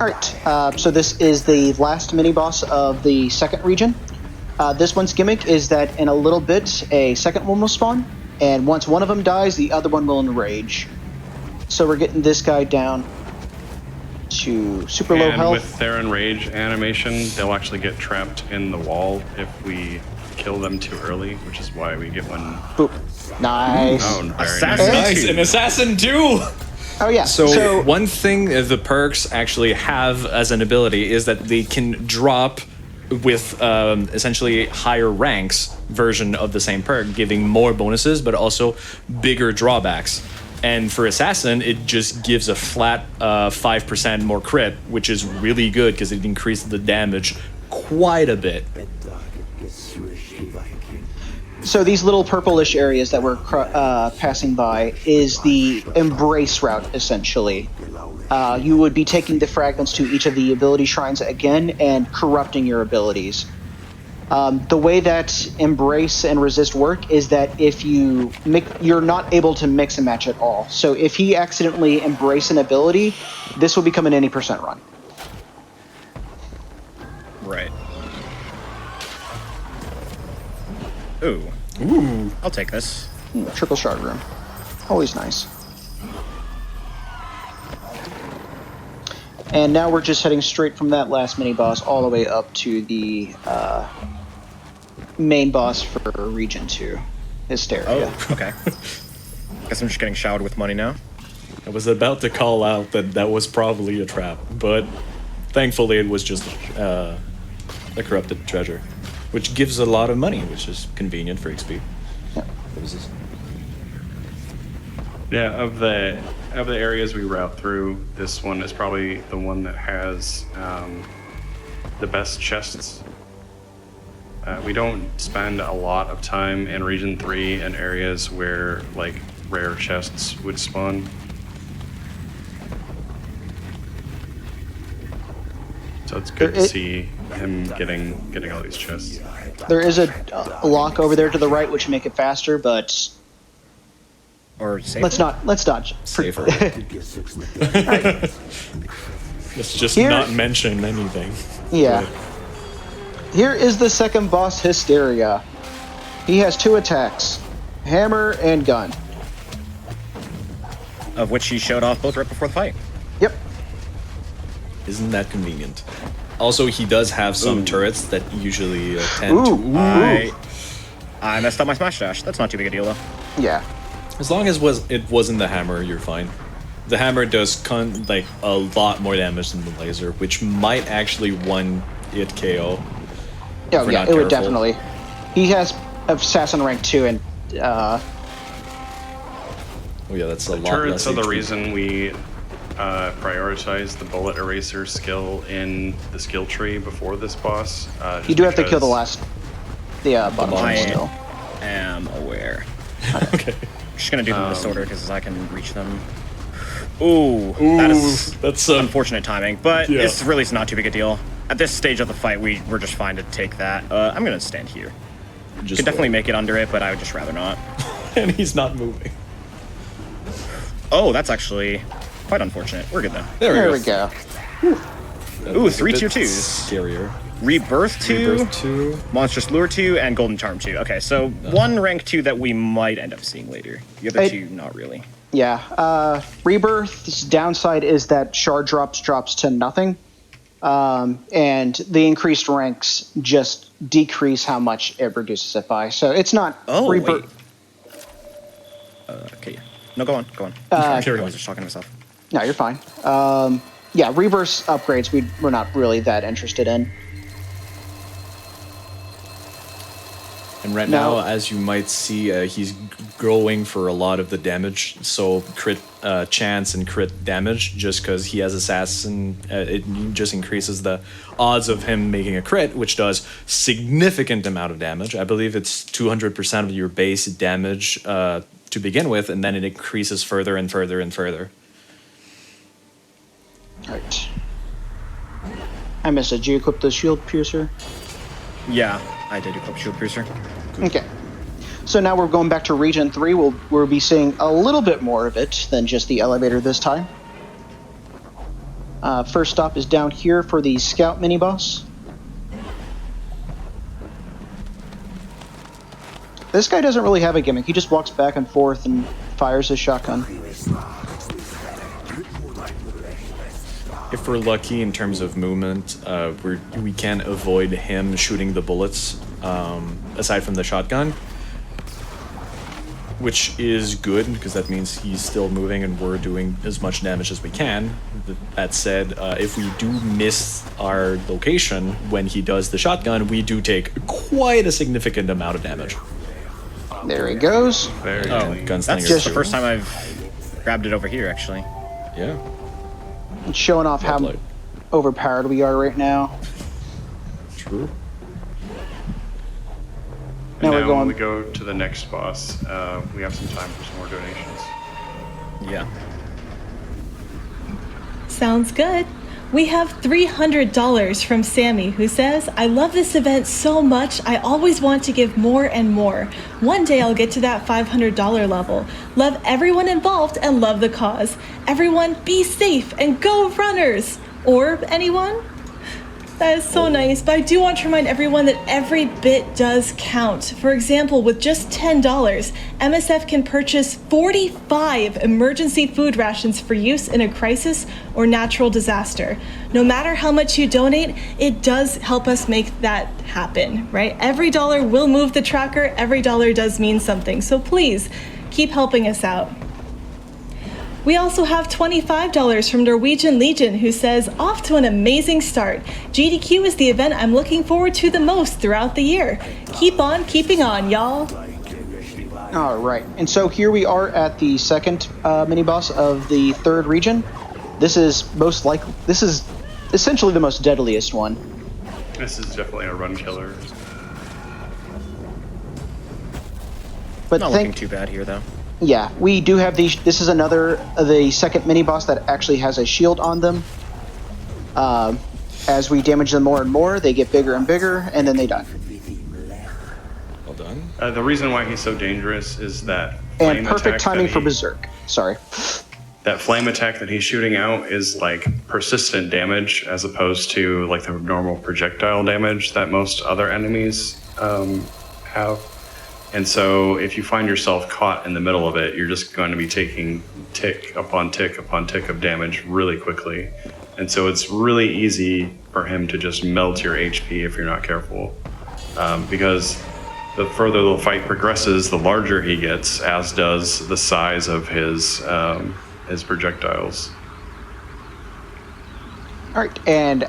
Speaker 4: All right, so this is the last mini-boss of the second region. This one's gimmick is that in a little bit, a second one will spawn, and once one of them dies, the other one will enrage. So we're getting this guy down to super low
Speaker 3: And
Speaker 4: health.
Speaker 3: with their enrage animation, they'll actually get trapped in the wall if we kill them too early, which is why we get one.
Speaker 4: Boop. Nice.
Speaker 3: Oh, very
Speaker 2: Assassin.
Speaker 3: nice.
Speaker 5: Nice, an assassin too.
Speaker 4: Oh, yeah.
Speaker 5: So one thing the perks actually have as an ability is that they can drop with essentially higher ranks version of the same perk, giving more bonuses, but also bigger drawbacks. And for Assassin, it just gives a flat 5% more crit, which is really good because it increases the damage quite a bit.
Speaker 4: So these little purplish areas that we're passing by is the Embrace route, essentially. You would be taking the fragments to each of the ability shrines again and corrupting your abilities. The way that Embrace and Resist work is that if you're not able to mix and match at all. So if he accidentally embrace an ability, this will become an any % run.
Speaker 2: Right. Ooh. I'll take this.
Speaker 4: Triple shard room. Always nice. And now we're just heading straight from that last mini-boss all the way up to the main boss for Region 2, Hysteria.
Speaker 2: Oh, okay. Guess I'm just getting showered with money now.
Speaker 5: I was about to call out that was probably a trap, but thankfully it was just a corrupted treasure, which gives a lot of money, which is convenient for XP.
Speaker 4: Yeah.
Speaker 3: Yeah, of the areas we route through, this one is probably the one that has the best chests. We don't spend a lot of time in Region 3 in areas where like rare chests would spawn. So it's good to see him getting all these chests.
Speaker 4: There is a lock over there to the right, which make it faster, but
Speaker 2: Or safer.
Speaker 4: let's not.
Speaker 5: Safer.
Speaker 4: Right.
Speaker 5: Let's just
Speaker 4: Here-
Speaker 5: not mention anything.
Speaker 4: Yeah. Here is the second boss, Hysteria. He has 2 attacks, hammer and gun.
Speaker 2: Of which he showed off both right before the fight.
Speaker 4: Yep.
Speaker 5: Isn't that convenient? Also, he does have some turrets that usually tend
Speaker 4: Ooh.
Speaker 5: to...
Speaker 2: I messed up my smash dash. That's not too big a deal though.
Speaker 4: Yeah.
Speaker 5: As long as it wasn't the hammer, you're fine. The hammer does like a lot more damage than the laser, which might actually one it KO.
Speaker 4: Oh,
Speaker 5: If we're
Speaker 4: yeah,
Speaker 5: not
Speaker 4: it would
Speaker 5: careful.
Speaker 4: definitely. He has Assassin rank 2, and
Speaker 5: Oh yeah, that's a lot
Speaker 3: Turrets
Speaker 5: less
Speaker 3: are the
Speaker 5: HP.
Speaker 3: reason we prioritize the bullet eraser skill in the skill tree before this boss.
Speaker 4: you
Speaker 3: just
Speaker 4: do have to kill the
Speaker 3: because-
Speaker 4: bottom
Speaker 2: I
Speaker 4: one still.
Speaker 2: am aware.
Speaker 5: Okay.
Speaker 2: I'm just gonna do them in this order because I can reach them. Ooh, that is
Speaker 5: That's
Speaker 2: unfortunate timing, but
Speaker 5: Yeah.
Speaker 2: it's really not too big a deal. At this stage of the fight, we're just fine to take that. I'm gonna stand here.
Speaker 5: just
Speaker 2: Could definitely make it under it, but I would just rather not.
Speaker 5: and he's not moving.
Speaker 2: Oh, that's actually quite unfortunate. We're good though.
Speaker 4: There we go.
Speaker 2: Ooh, 3
Speaker 5: Bit
Speaker 2: tier 2s.
Speaker 5: Scarier.
Speaker 2: Rebirth 2,
Speaker 5: Rebirth 2.
Speaker 2: Monstrous Lure 2, and Golden Charm 2. Okay, so one rank 2 that we might end up seeing later. The other
Speaker 4: I-
Speaker 2: 2, not really.
Speaker 4: Yeah. Rebirth's downside is that shard drops to nothing. And the increased ranks just decrease how much it reduces it by. So it's not
Speaker 2: Oh,
Speaker 4: Rebirth.
Speaker 2: wait. Okay, yeah. No, go on.
Speaker 5: Carry
Speaker 2: I
Speaker 5: on.
Speaker 2: was just talking to myself.
Speaker 4: No, you're fine. Yeah, Rebirth upgrades we're not really that interested in.
Speaker 5: And right
Speaker 4: No.
Speaker 5: now, as you might see, he's going for a lot of the damage. So crit chance and crit damage, just because he has assassin, it just increases the odds of him making a crit, which does significant amount of damage. I believe it's 200% of your base damage to begin with, and then it increases further and further and further.
Speaker 4: Right. I missed it. Did you equip the shield piercer?
Speaker 2: Yeah, I did equip Shield Piercer.
Speaker 4: Okay. So now we're going back to Region 3. We'll be seeing a little bit more of it than just the elevator this time. First stop is down here for the Scout mini-boss. This guy doesn't really have a gimmick. He just walks back and forth and fires his shotgun.
Speaker 5: If we're lucky in terms of movement, we can avoid him shooting the bullets, aside from the shotgun, which is good because that means he's still moving and we're doing as much damage as we can. That said, if we do miss our location when he does the shotgun, we do take quite a significant amount of damage.
Speaker 4: There he goes.
Speaker 3: Very
Speaker 2: Oh,
Speaker 3: clean.
Speaker 2: that's
Speaker 5: Gunslinger
Speaker 2: the
Speaker 4: Just-
Speaker 2: first time I've grabbed it over here, actually.
Speaker 5: Yeah.
Speaker 4: And showing off how
Speaker 5: Medlife.
Speaker 4: overpowered we are right now.
Speaker 5: True.
Speaker 3: And
Speaker 4: Now we're
Speaker 3: now
Speaker 4: going-
Speaker 3: when we go to the next boss, we have some time for some more donations.
Speaker 2: Yeah.
Speaker 1: Sounds good. We have $300 from Sammy, who says, I love this event so much, I always want to give more and more. One day I'll get to that $500 level. Love everyone involved and love the cause. Everyone be safe and go runners! Orb, anyone? That is so nice, but I do want to remind everyone that every bit does count. For example, with just $10, MSF can purchase 45 emergency food rations for use in a crisis or natural disaster. No matter how much you donate, it does help us make that happen, right? Every dollar will move the tracker, every dollar does mean something, so please keep helping us out. We also have $25 from Norwegian Legion, who says, off to an amazing start. GDQ is the event I'm looking forward to the most throughout the year. Keep on keeping on, y'all.
Speaker 4: All right, and so here we are at the second mini-boss of the third region. This is essentially the most deadliest one.
Speaker 3: This is definitely a run killer.
Speaker 4: But
Speaker 2: Not looking too bad here, though.
Speaker 4: Yeah, we do have these. This is the second mini-boss that actually has a shield on them. As we damage them more and more, they get bigger and bigger, and then they die.
Speaker 5: Well done.
Speaker 3: The reason why he's so dangerous is that flame
Speaker 4: And perfect
Speaker 3: attack
Speaker 4: timing
Speaker 3: that
Speaker 4: for Berserk. Sorry.
Speaker 3: That flame attack that he's shooting out is like persistent damage as opposed to like the normal projectile damage that most other enemies have. And so if you find yourself caught in the middle of it, you're just going to be taking tick upon tick upon tick of damage really quickly. And so it's really easy for him to just melt your HP if you're not careful. Because the further the fight progresses, the larger he gets, as does the size of his projectiles.
Speaker 4: All right, and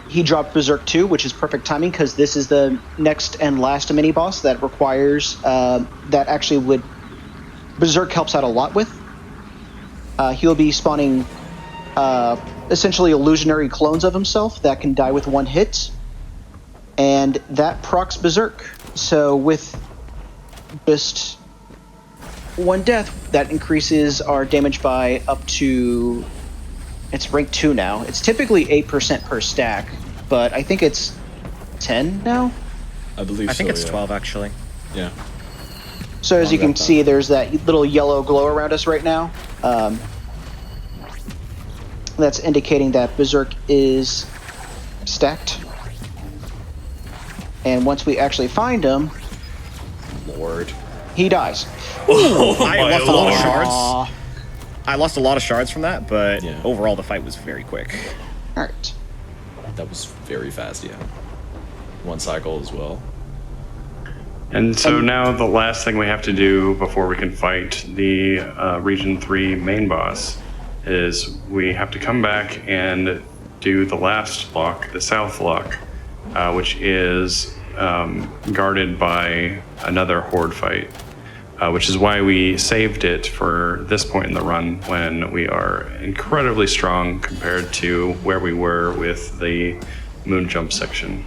Speaker 4: he dropped Berserk 2, which is perfect timing because this is the next and last mini-boss that requires, Berserk helps out a lot with. He'll be spawning essentially illusionary clones of himself that can die with one hit, and that procs Berserk. So with just one death, that increases our damage by up to... It's rank 2 now. It's typically 8% per stack, but I think it's 10 now?
Speaker 5: I believe so,
Speaker 2: I think it's
Speaker 5: yeah.
Speaker 2: 12, actually.
Speaker 5: Yeah.
Speaker 4: So as you can see, there's that little yellow glow around us right now. That's indicating that Berserk is stacked. And once we actually find him,
Speaker 5: Lord.
Speaker 4: he dies.
Speaker 2: I lost a lot of
Speaker 4: Aw.
Speaker 2: shards. I lost a lot of shards from that, but
Speaker 5: Yeah.
Speaker 2: overall the fight was very quick.
Speaker 4: All right.
Speaker 5: That was very fast, yeah. One cycle as well.
Speaker 3: And so now the last thing we have to do before we can fight the Region 3 main boss is we have to come back and do the last lock, the south lock, which is guarded by another horde fight, which is why we saved it for this point in the run when we are incredibly strong compared to where we were with the moon jump section.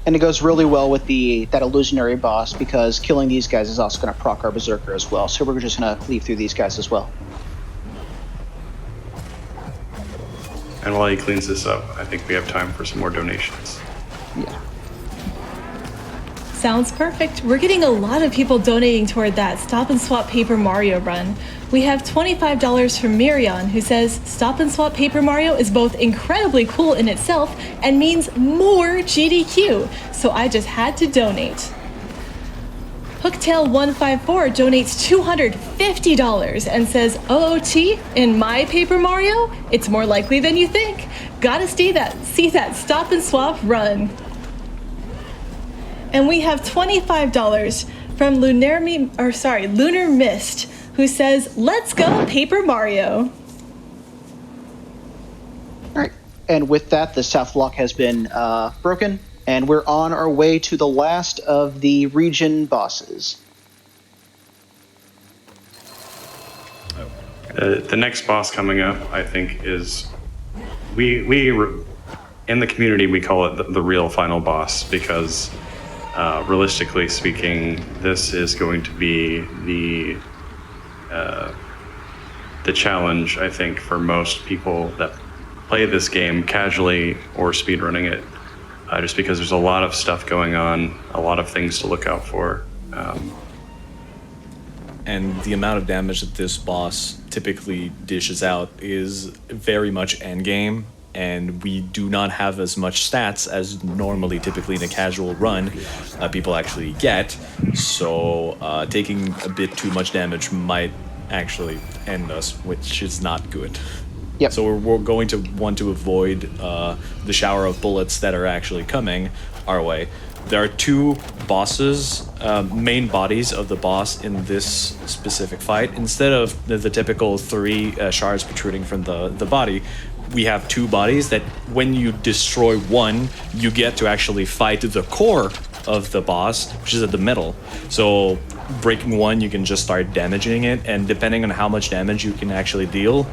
Speaker 4: And it goes really well with that illusionary boss because killing these guys is also going to proc our Berserker as well. So we're just going to leave through these guys as well.
Speaker 3: And while he cleans this up, I think we have time for some more donations.
Speaker 4: Yeah.
Speaker 1: Sounds perfect. We're getting a lot of people donating toward that Stop and Swap Paper Mario run. We have $25 from Mirion, who says, Stop and Swap Paper Mario is both incredibly cool in itself and means more GDQ, so I just had to donate. Hooktail154 donates $250 and says, OOT, in my Paper Mario, it's more likely than you think. Gotta see that Stop and Swap run. And we have $25 from Lunar Mist, who says, let's go Paper Mario.
Speaker 4: All right. And with that, the south lock has been broken, and we're on our way to the last of the region bosses.
Speaker 3: The next boss coming up, I think, is we in the community we call it the real final boss because realistically speaking, this is going to be the challenge, I think, for most people that play this game casually or speedrunning it, just because there's a lot of stuff going on, a lot of things to look out for.
Speaker 5: And the amount of damage that this boss typically dishes out is very much endgame. and we do not have as much stats as normally, typically in a casual run, people actually get. So taking a bit too much damage might actually end us, which is not good.
Speaker 4: Yep.
Speaker 5: So we're going to want to avoid the shower of bullets that are actually coming our way. There are two bosses, main bodies of the boss in this specific fight. Instead of the typical 3 shards protruding from the body, we have 2 bodies that when you destroy one, you get to actually fight the core of the boss, which is at the middle. So breaking one, you can just start damaging it, and depending on how much damage you can actually deal,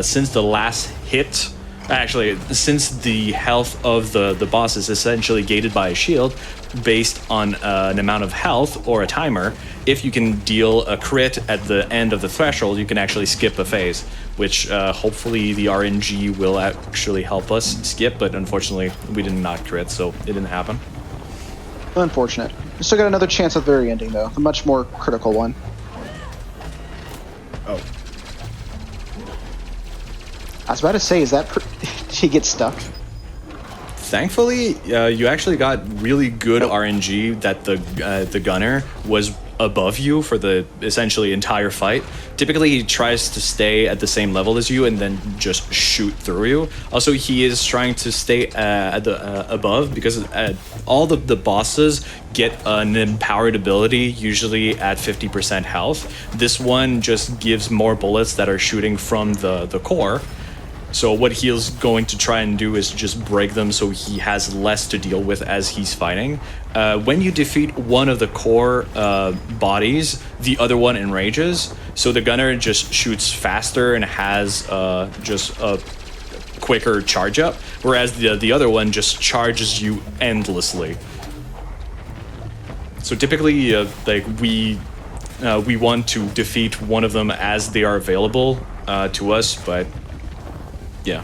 Speaker 5: since the last hit, actually, since the health of the boss is essentially gated by a shield based on an amount of health or a timer, if you can deal a crit at the end of the threshold, you can actually skip a phase, which hopefully the RNG will actually help us skip, but unfortunately we did not crit, so it didn't happen.
Speaker 4: Unfortunate. We still got another chance at the very ending, though. A much more critical one.
Speaker 2: Oh.
Speaker 4: I was about to say, is that... Did he get stuck?
Speaker 5: Thankfully, you actually got really good RNG that the gunner was above you for the essentially entire fight. Typically, he tries to stay at the same level as you and then just shoot through you. Also, he is trying to stay at the above because all the bosses get an empowered ability, usually at 50% health. This one just gives more bullets that are shooting from the core. So what he's going to try and do is just break them so he has less to deal with as he's fighting. When you defeat one of the core bodies, the other one enrages. So the gunner just shoots faster and has just a quicker charge up, whereas the other one just charges you endlessly. So typically, we want to defeat one of them as they are available to us, but yeah.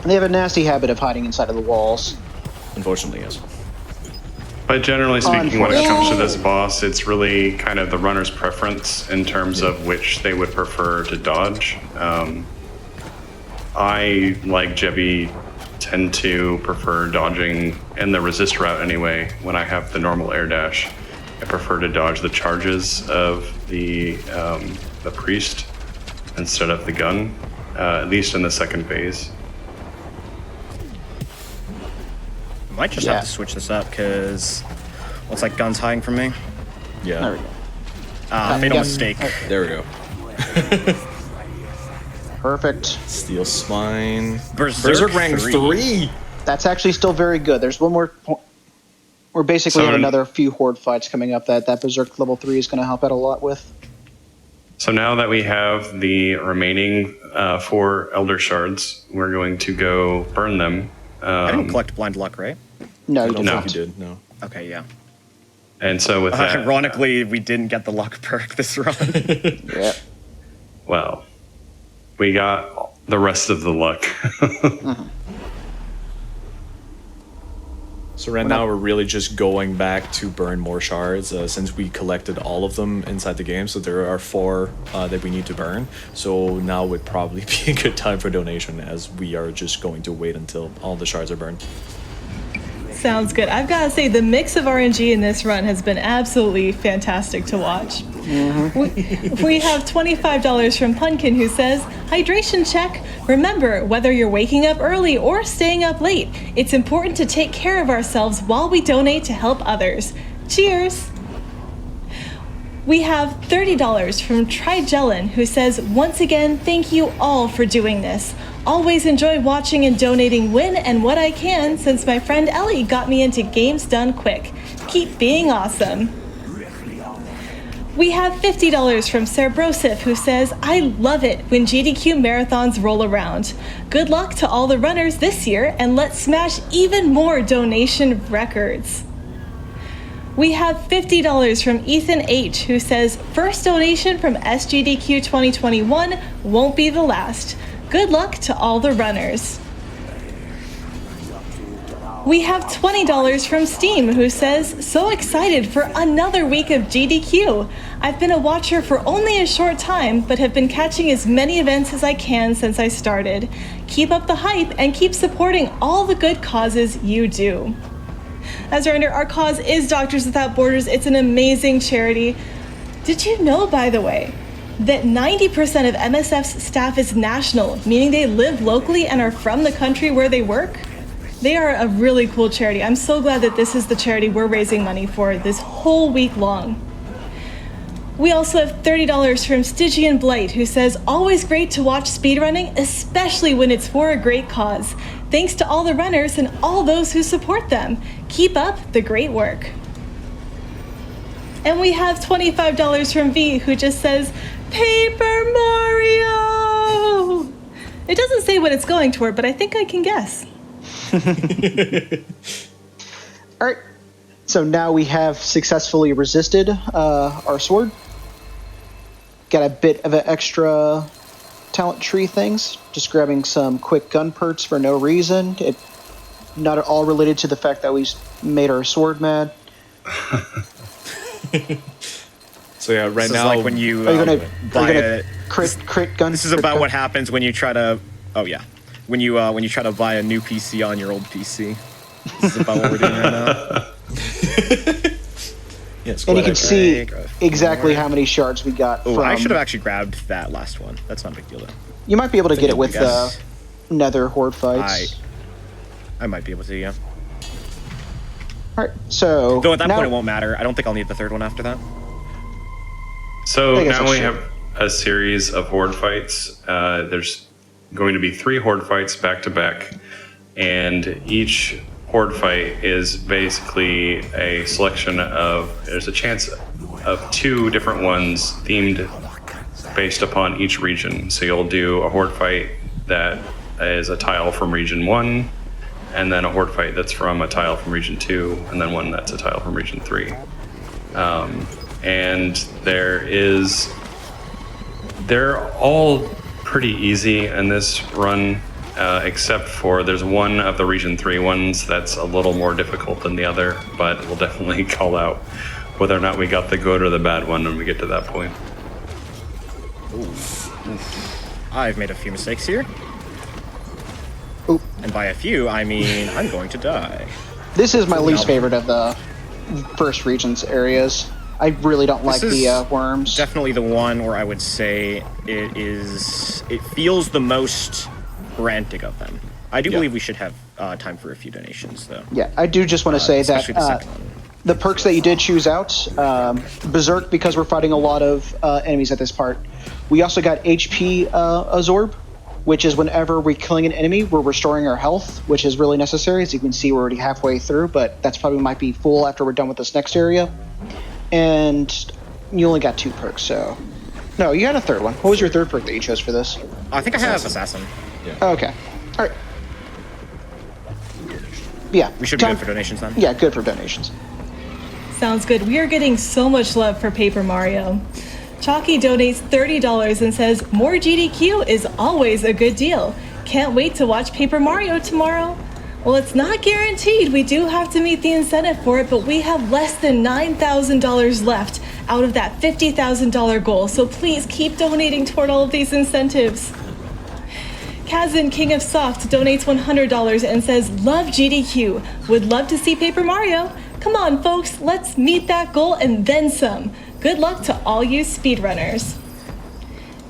Speaker 4: They have a nasty habit of hiding inside of the walls.
Speaker 5: Unfortunately, yes.
Speaker 3: But generally speaking, when it comes to this boss, it's really kind of the runner's preference in terms of which they would prefer to dodge. I, like Jevi, tend to prefer dodging in the resist route anyway. When I have the normal air dash, I prefer to dodge the charges of the priest instead of the gun. At least in the second phase.
Speaker 2: Might just have to switch this up because looks like gun's hiding from me.
Speaker 5: Yeah.
Speaker 4: There we go.
Speaker 2: Fatal mistake.
Speaker 5: There we go.
Speaker 4: Perfect.
Speaker 5: Steel Spine.
Speaker 2: Berserk
Speaker 5: rank 3.
Speaker 4: That's actually still very good. There's one more point. We're basically have another few horde fights coming up that Berserk level 3 is going to help out a lot with.
Speaker 3: So now that we have the remaining 4 Elder Shards, we're going to go burn them.
Speaker 2: I didn't collect Blind Luck, right?
Speaker 4: No,
Speaker 5: I
Speaker 4: you
Speaker 5: don't
Speaker 4: did
Speaker 5: think
Speaker 4: not.
Speaker 5: you did, no.
Speaker 2: Okay, yeah.
Speaker 3: And so with that...
Speaker 2: Ironically, we didn't get the luck perk this run.
Speaker 4: Yeah.
Speaker 3: Well, we got the rest of the luck.
Speaker 5: So right now we're really just going back to burn more shards since we collected all of them inside the game. So there are 4 that we need to burn. So now would probably be a good time for donation as we are just going to wait until all the shards are burned.
Speaker 1: Sounds good. I've got to say, the mix of RNG in this run has been absolutely fantastic to watch. We have $25 from Punkin, who says, hydration check. Remember, whether you're waking up early or staying up late, it's important to take care of ourselves while we donate to help others. Cheers. We have $30 from Trigellin, who says, once again, thank you all for doing this. Always enjoy watching and donating when and what I can, since my friend Ellie got me into games done quick. Keep being awesome. We have $50 from Cerbrosif, who says, I love it when GDQ marathons roll around. Good luck to all the runners this year, and let's smash even more donation records. We have $50 from Ethan H, who says, first donation from SGDQ 2021 won't be the last. Good luck to all the runners. We have $20 from Steam, who says, so excited for another week of GDQ. I've been a watcher for only a short time, but have been catching as many events as I can since I started. Keep up the hype and keep supporting all the good causes you do. As a reminder, our cause is Doctors Without Borders. It's an amazing charity. Did you know, by the way, that 90% of MSF's staff is national, meaning they live locally and are from the country where they work? They are a really cool charity. I'm so glad that this is the charity we're raising money for this whole week long. We also have $30 from Stygian Blight, who says, always great to watch speedrunning, especially when it's for a great cause. Thanks to all the runners and all those who support them. Keep up the great work. And we have $25 from V, who just says, Paper Mario! It doesn't say what it's going toward, but I think I can guess.
Speaker 4: All right. So now we have successfully resisted our sword. Got a bit of an extra talent tree things. Just grabbing some quick gun perks for no reason. It not at all related to the fact that we made our sword mad.
Speaker 5: So yeah, right
Speaker 2: This is
Speaker 5: now,
Speaker 2: like when you
Speaker 4: Are you gonna
Speaker 2: buy a
Speaker 4: crit gun?
Speaker 2: This is about what happens when you try to. Oh yeah, when you try to buy a new PC on your old PC. This is about what we're doing right now.
Speaker 5: yes,
Speaker 4: And you can see
Speaker 2: Okay.
Speaker 4: exactly how many shards we got.
Speaker 2: Oh,
Speaker 4: from...
Speaker 2: I should have actually grabbed that last one. That's not a big deal though.
Speaker 4: You might be able to get it with
Speaker 2: Yes.
Speaker 4: Nether Horde fights.
Speaker 2: I might be able to, yeah.
Speaker 4: All right, so
Speaker 2: Though at that
Speaker 4: now,
Speaker 2: point it won't matter. I don't think I'll need the third one after that.
Speaker 3: So
Speaker 4: I guess
Speaker 3: now
Speaker 4: I
Speaker 3: we
Speaker 4: should.
Speaker 3: have a series of horde fights. There's going to be 3 horde fights back to back, and each horde fight is basically a selection of. There's a chance of 2 different ones themed based upon each region. So you'll do a horde fight that is a tile from region 1, and then a horde fight that's from a tile from region 2, and then one that's a tile from region 3. And they're all pretty easy in this run, except for there's one of the region 3 ones that's a little more difficult than the other, but we'll definitely call out whether or not we got the good or the bad one when we get to that point.
Speaker 2: I've made a few mistakes here.
Speaker 4: Oop.
Speaker 2: And by a few, I mean I'm going to die.
Speaker 4: This is my least favorite of the first region's areas. I really don't like
Speaker 2: This is
Speaker 4: the worms.
Speaker 2: Definitely the one where I would say it feels the most frantic of them. I do believe we should have time for a few donations, though.
Speaker 4: Yeah, I do just want to say that
Speaker 2: especially the second one.
Speaker 4: the perks that you did choose out, Berserk, because we're fighting a lot of enemies at this part. We also got HP Absorb, which is whenever we're killing an enemy, we're restoring our health, which is really necessary. As you can see, we're already halfway through, but that's probably might be full after we're done with this next area. And you only got 2 perks, so... No, you got a third one. What was your third perk that you chose for this?
Speaker 2: I think I have Assassin.
Speaker 4: Oh, okay. All right. Yeah.
Speaker 2: We should be good for donations then.
Speaker 4: Yeah, good for donations.
Speaker 1: Sounds good. We are getting so much love for Paper Mario. Chalky donates $30 and says, more GDQ is always a good deal. Can't wait to watch Paper Mario tomorrow. Well, it's not guaranteed. We do have to meet the incentive for it, but we have less than $9,000 left out of that $50,000 goal. So please keep donating toward all of these incentives. Kazin, King of Soft, donates $100 and says, love GDQ. Would love to see Paper Mario. Come on, folks, let's meet that goal and then some. Good luck to all you speedrunners.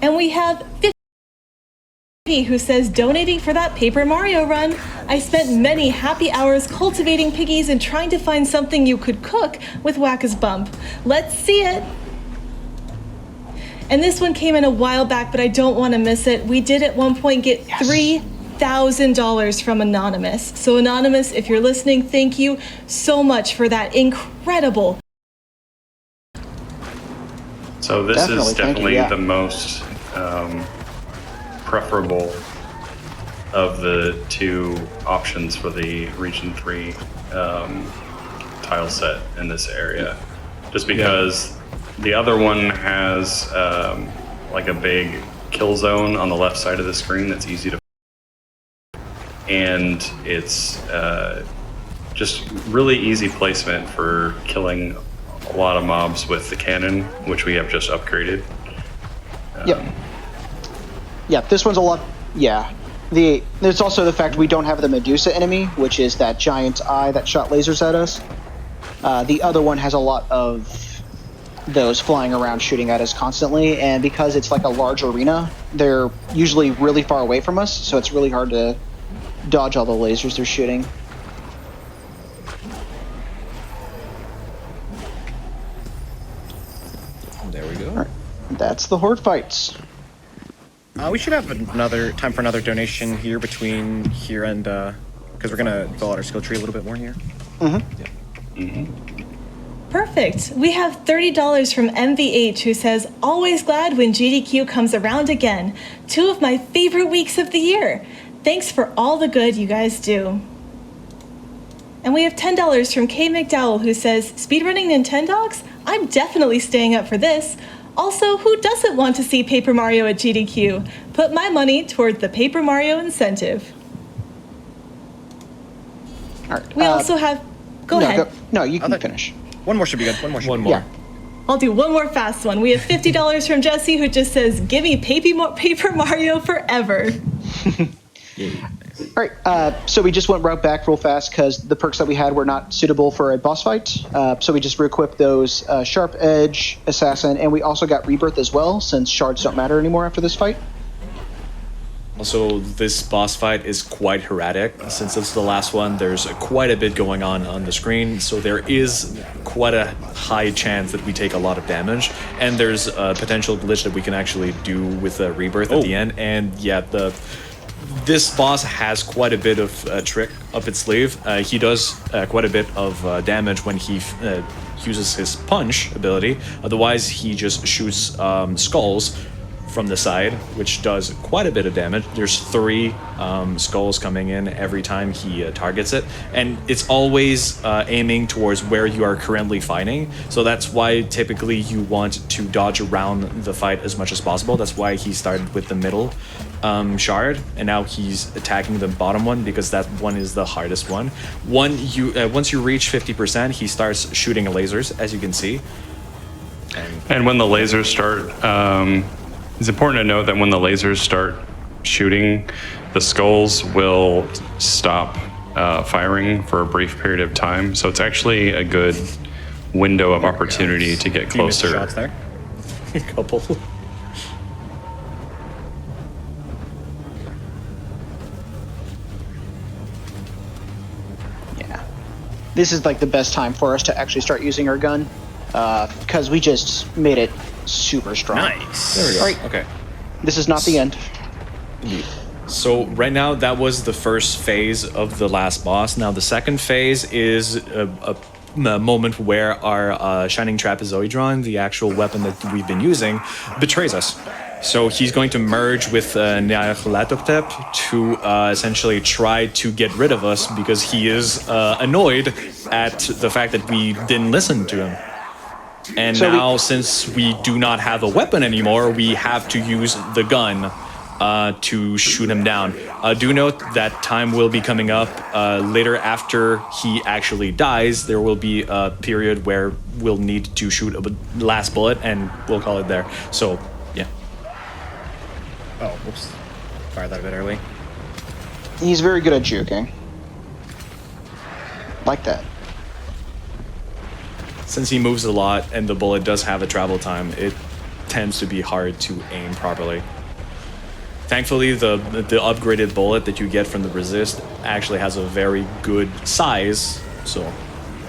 Speaker 1: And we have 50 who says, donating for that Paper Mario run. I spent many happy hours cultivating piggies and trying to find something you could cook with Whack-A's Bump. Let's see it. And this one came in a while back, but I don't want to miss it. We did at one point get $3,000 from Anonymous. So Anonymous, if you're listening, thank you so much for that incredible.
Speaker 3: So this is
Speaker 4: Thank you,
Speaker 3: definitely
Speaker 4: yeah.
Speaker 3: the most preferable of the 2 options for the Region 3 tile set in this area. Just because the other one has like a big kill zone on the left side of the screen that's easy to, and it's just really easy placement for killing a lot of mobs with the cannon, which we have just upgraded.
Speaker 4: Yep. Yeah, this one's a lot. Yeah. There's also the fact we don't have the Medusa enemy, which is that giant eye that shot lasers at us. The other one has a lot of those flying around shooting at us constantly, and because it's like a large arena, they're usually really far away from us, so it's really hard to dodge all the lasers they're shooting.
Speaker 5: There we go.
Speaker 4: All right. That's the horde fights.
Speaker 2: We should have another time for another donation here between here and because we're gonna fill out our skill tree a little bit more here.
Speaker 1: Perfect. We have $30 from MVH, who says, always glad when GDQ comes around again. 2 of my favorite weeks of the year. Thanks for all the good you guys do. And we have $10 from K McDowell, who says, speedrunning Nintendogs? I'm definitely staying up for this. Also, who doesn't want to see Paper Mario at GDQ? Put my money toward the Paper Mario incentive.
Speaker 4: All right.
Speaker 1: We also have... Go ahead.
Speaker 4: No, you can finish.
Speaker 2: One more should be good. One more.
Speaker 4: Yeah.
Speaker 1: I'll do one more fast one. We have $50 from Jesse, who just says, give me Paper Mario forever.
Speaker 4: All right, so we just went right back real fast because the perks that we had were not suitable for a boss fight. So we just re-equipped those Sharp Edge, Assassin, and we also got Rebirth as well, since shards don't matter anymore after this fight.
Speaker 5: Also, this boss fight is quite erratic. Since it's the last one, there's quite a bit going on the screen, so there is quite a high chance that we take a lot of damage. And there's a potential glitch that we can actually do with a Rebirth at the end. And yeah, this boss has quite a bit of trick up its sleeve. He does quite a bit of damage when he uses his punch ability. Otherwise, he just shoots skulls from the side, which does quite a bit of damage. There's 3 skulls coming in every time he targets it, and it's always aiming towards where you are currently fighting. So that's why typically you want to dodge around the fight as much as possible. That's why he started with the middle shard, and now he's attacking the bottom one because that one is the hardest one. Once you reach 50%, he starts shooting lasers, as you can see.
Speaker 3: And when the lasers start, it's important to note that when the lasers start shooting, the skulls will stop firing for a brief period of time. So it's actually a good window of opportunity to get closer.
Speaker 2: Shots there.
Speaker 5: A couple.
Speaker 4: Yeah. This is like the best time for us to actually start using our gun, because we just made it super strong.
Speaker 2: Nice.
Speaker 5: There we go.
Speaker 4: All right.
Speaker 5: Okay.
Speaker 4: This is not the end.
Speaker 5: Indeed. So right now, that was the first phase of the last boss. Now the second phase is a moment where our Shining Trapezoidron, the actual weapon that we've been using, betrays us. So he's going to merge with Nyarlathotep to essentially try to get rid of us because he is annoyed at the fact that we didn't listen to him. And so now, since we do not have a weapon anymore, we have to use the gun to shoot him down. Do note that time will be coming up later after he actually dies. There will be a period where we'll need to shoot a last bullet, and we'll call it there. So, yeah.
Speaker 2: Oh, whoops. Fired that a bit early.
Speaker 4: He's very good at juking. Like that.
Speaker 5: Since he moves a lot and the bullet does have a travel time, it tends to be hard to aim properly. Thankfully, the upgraded bullet that you get from the resist actually has a very good size. So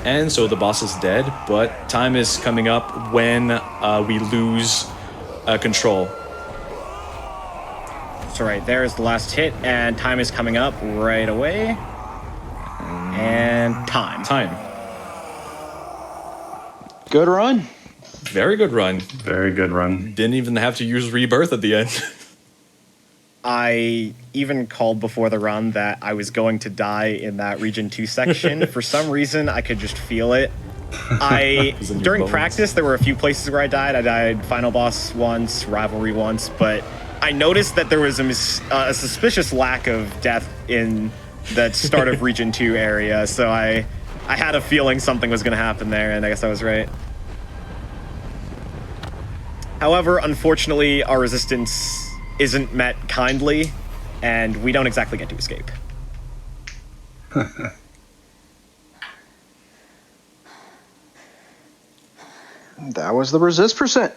Speaker 5: the boss is dead, but time is coming up when we lose control.
Speaker 2: So right there's the last hit, and time is coming up right away. And time.
Speaker 4: Good run.
Speaker 5: Very good run.
Speaker 3: Very good run.
Speaker 5: Didn't even have to use Rebirth at the end.
Speaker 2: I even called before the run that I was going to die in that Region 2 section. For some reason, I could just feel it. During practice, there were a few places where I died. I died Final Boss once, Rivalry once, but I noticed that there was a suspicious lack of death in the start of Region 2 area, so I I had a feeling something was going to happen there, and I guess I was right. However, unfortunately, our resistance isn't met kindly, and we don't exactly get to escape.
Speaker 4: That was the resist percent.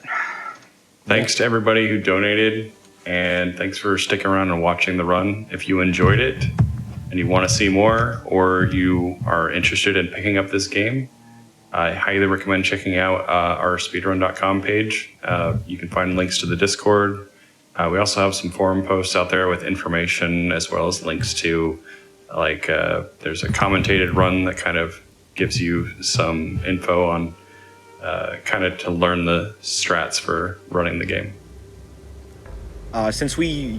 Speaker 3: Thanks to everybody who donated, and thanks for sticking around and watching the run. If you enjoyed it and you want to see more, or you are interested in picking up this game, I highly recommend checking out our speedrun.com page. You can find links to the Discord. We also have some forum posts out there with information, as well as links to, like, there's a commentated run that kind of gives you some info on kind of to learn the strats for running the game.
Speaker 2: Since we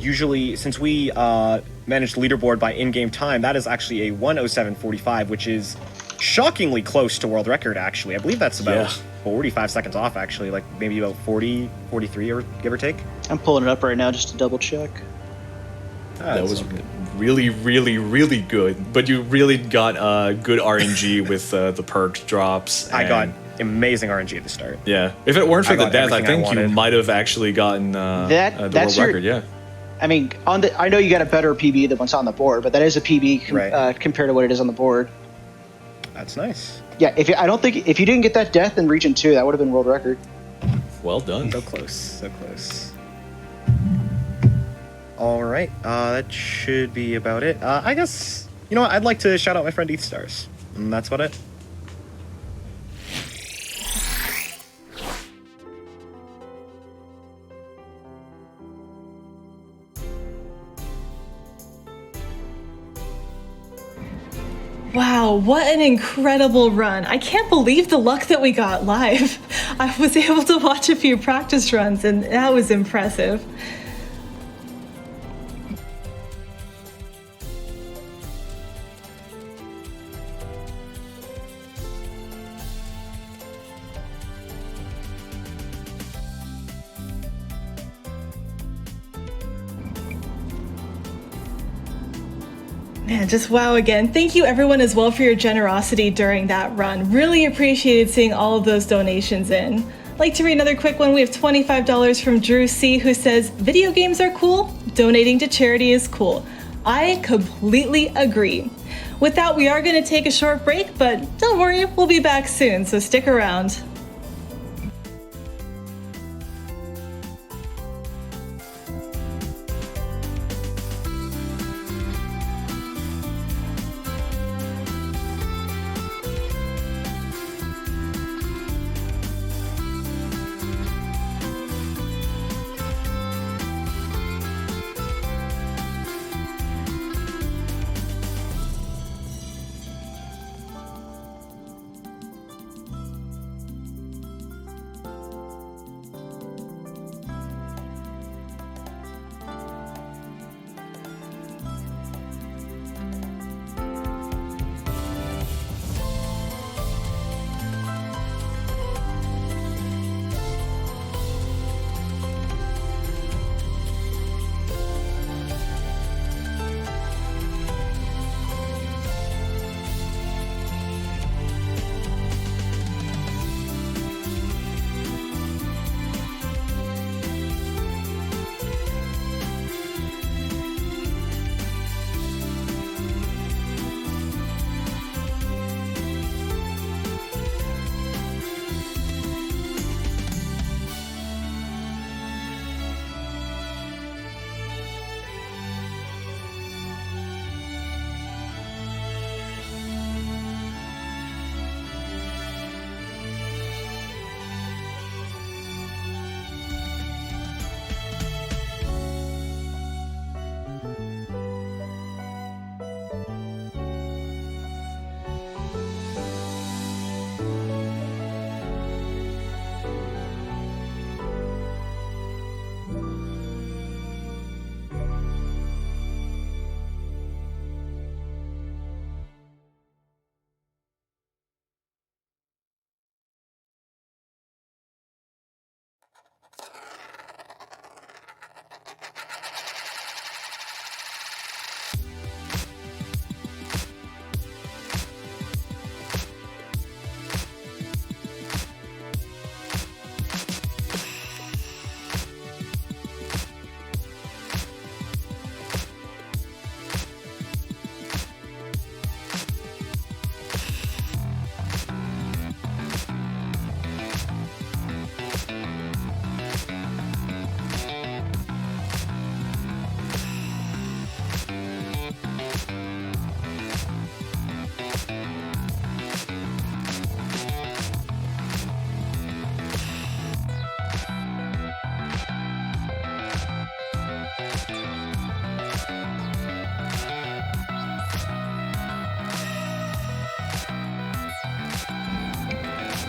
Speaker 2: manage the leaderboard by in-game time, that is actually a 1:07:45, which is shockingly close to world record, actually. I believe that's about 45 seconds off, actually, like maybe about 40, 43, or give or take.
Speaker 4: I'm pulling it up right now just to double check.
Speaker 5: That was really, really, really good. But you really got good RNG with the perk drops.
Speaker 2: I got amazing RNG at the start.
Speaker 5: Yeah. If it weren't for the death, I think you
Speaker 2: wanted.
Speaker 5: might have actually gotten the world record, yeah.
Speaker 4: I mean, I know you got a better PB than what's on the board, but that is a PB compared to what it is on the board.
Speaker 2: That's nice.
Speaker 4: Yeah, if you didn't get that death in Region 2, that would have been world record.
Speaker 5: Well done.
Speaker 2: So close, so close. All right, that should be about it. I guess, you know what, I'd like to shout out my friend ETHstars. And that's about it.
Speaker 1: Wow, what an incredible run. I can't believe the luck that we got live. I was able to watch a few practice runs, and that was impressive. Man, just wow again. Thank you everyone as well for your generosity during that run. Really appreciated seeing all of those donations in. I'd like to read another quick one. We have $25 from Drew C, who says, video games are cool, donating to charity is cool. I completely agree. With that, we are going to take a short break, but don't worry, we'll be back soon, so stick around.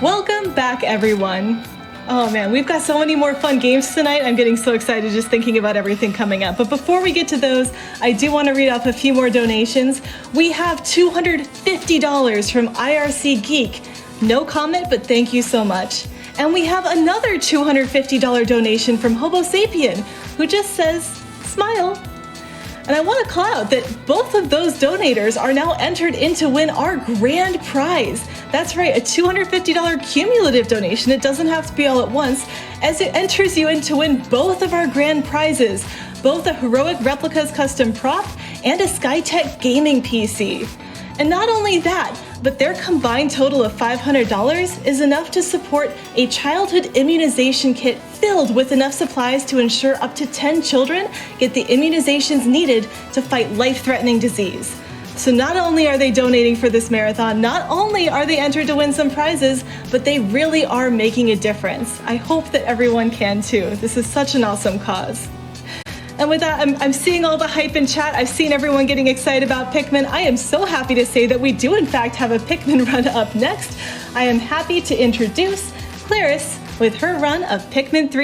Speaker 1: Welcome back, everyone. Oh man, we've got so many more fun games tonight. I'm getting so excited just thinking about everything coming up. But before we get to those, I do want to read off a few more donations. We have $250 from IRC Geek. No comment, but thank you so much. And we have another $250 donation from Homo Sapien, who just says, smile. And I want to call out that both of those donators are now entered in to win our grand prize. That's right, a $250 cumulative donation. It doesn't have to be all at once, as it enters you in to win both of our grand prizes, both a Heroic Replicas custom prop and a Skytech gaming PC. And not only that, but their combined total of $500 is enough to support a childhood immunization kit filled with enough supplies to ensure up to 10 children get the immunizations needed to fight life-threatening disease. So not only are they donating for this marathon, not only are they entered to win some prizes, but they really are making a difference. I hope that everyone can too. This is such an awesome cause. And with that, I'm seeing all the hype in chat. I've seen everyone getting excited about Pikmin. I am so happy to say that we do in fact have a Pikmin run up next. I am happy to introduce Clarice with her run of Pikmin 3.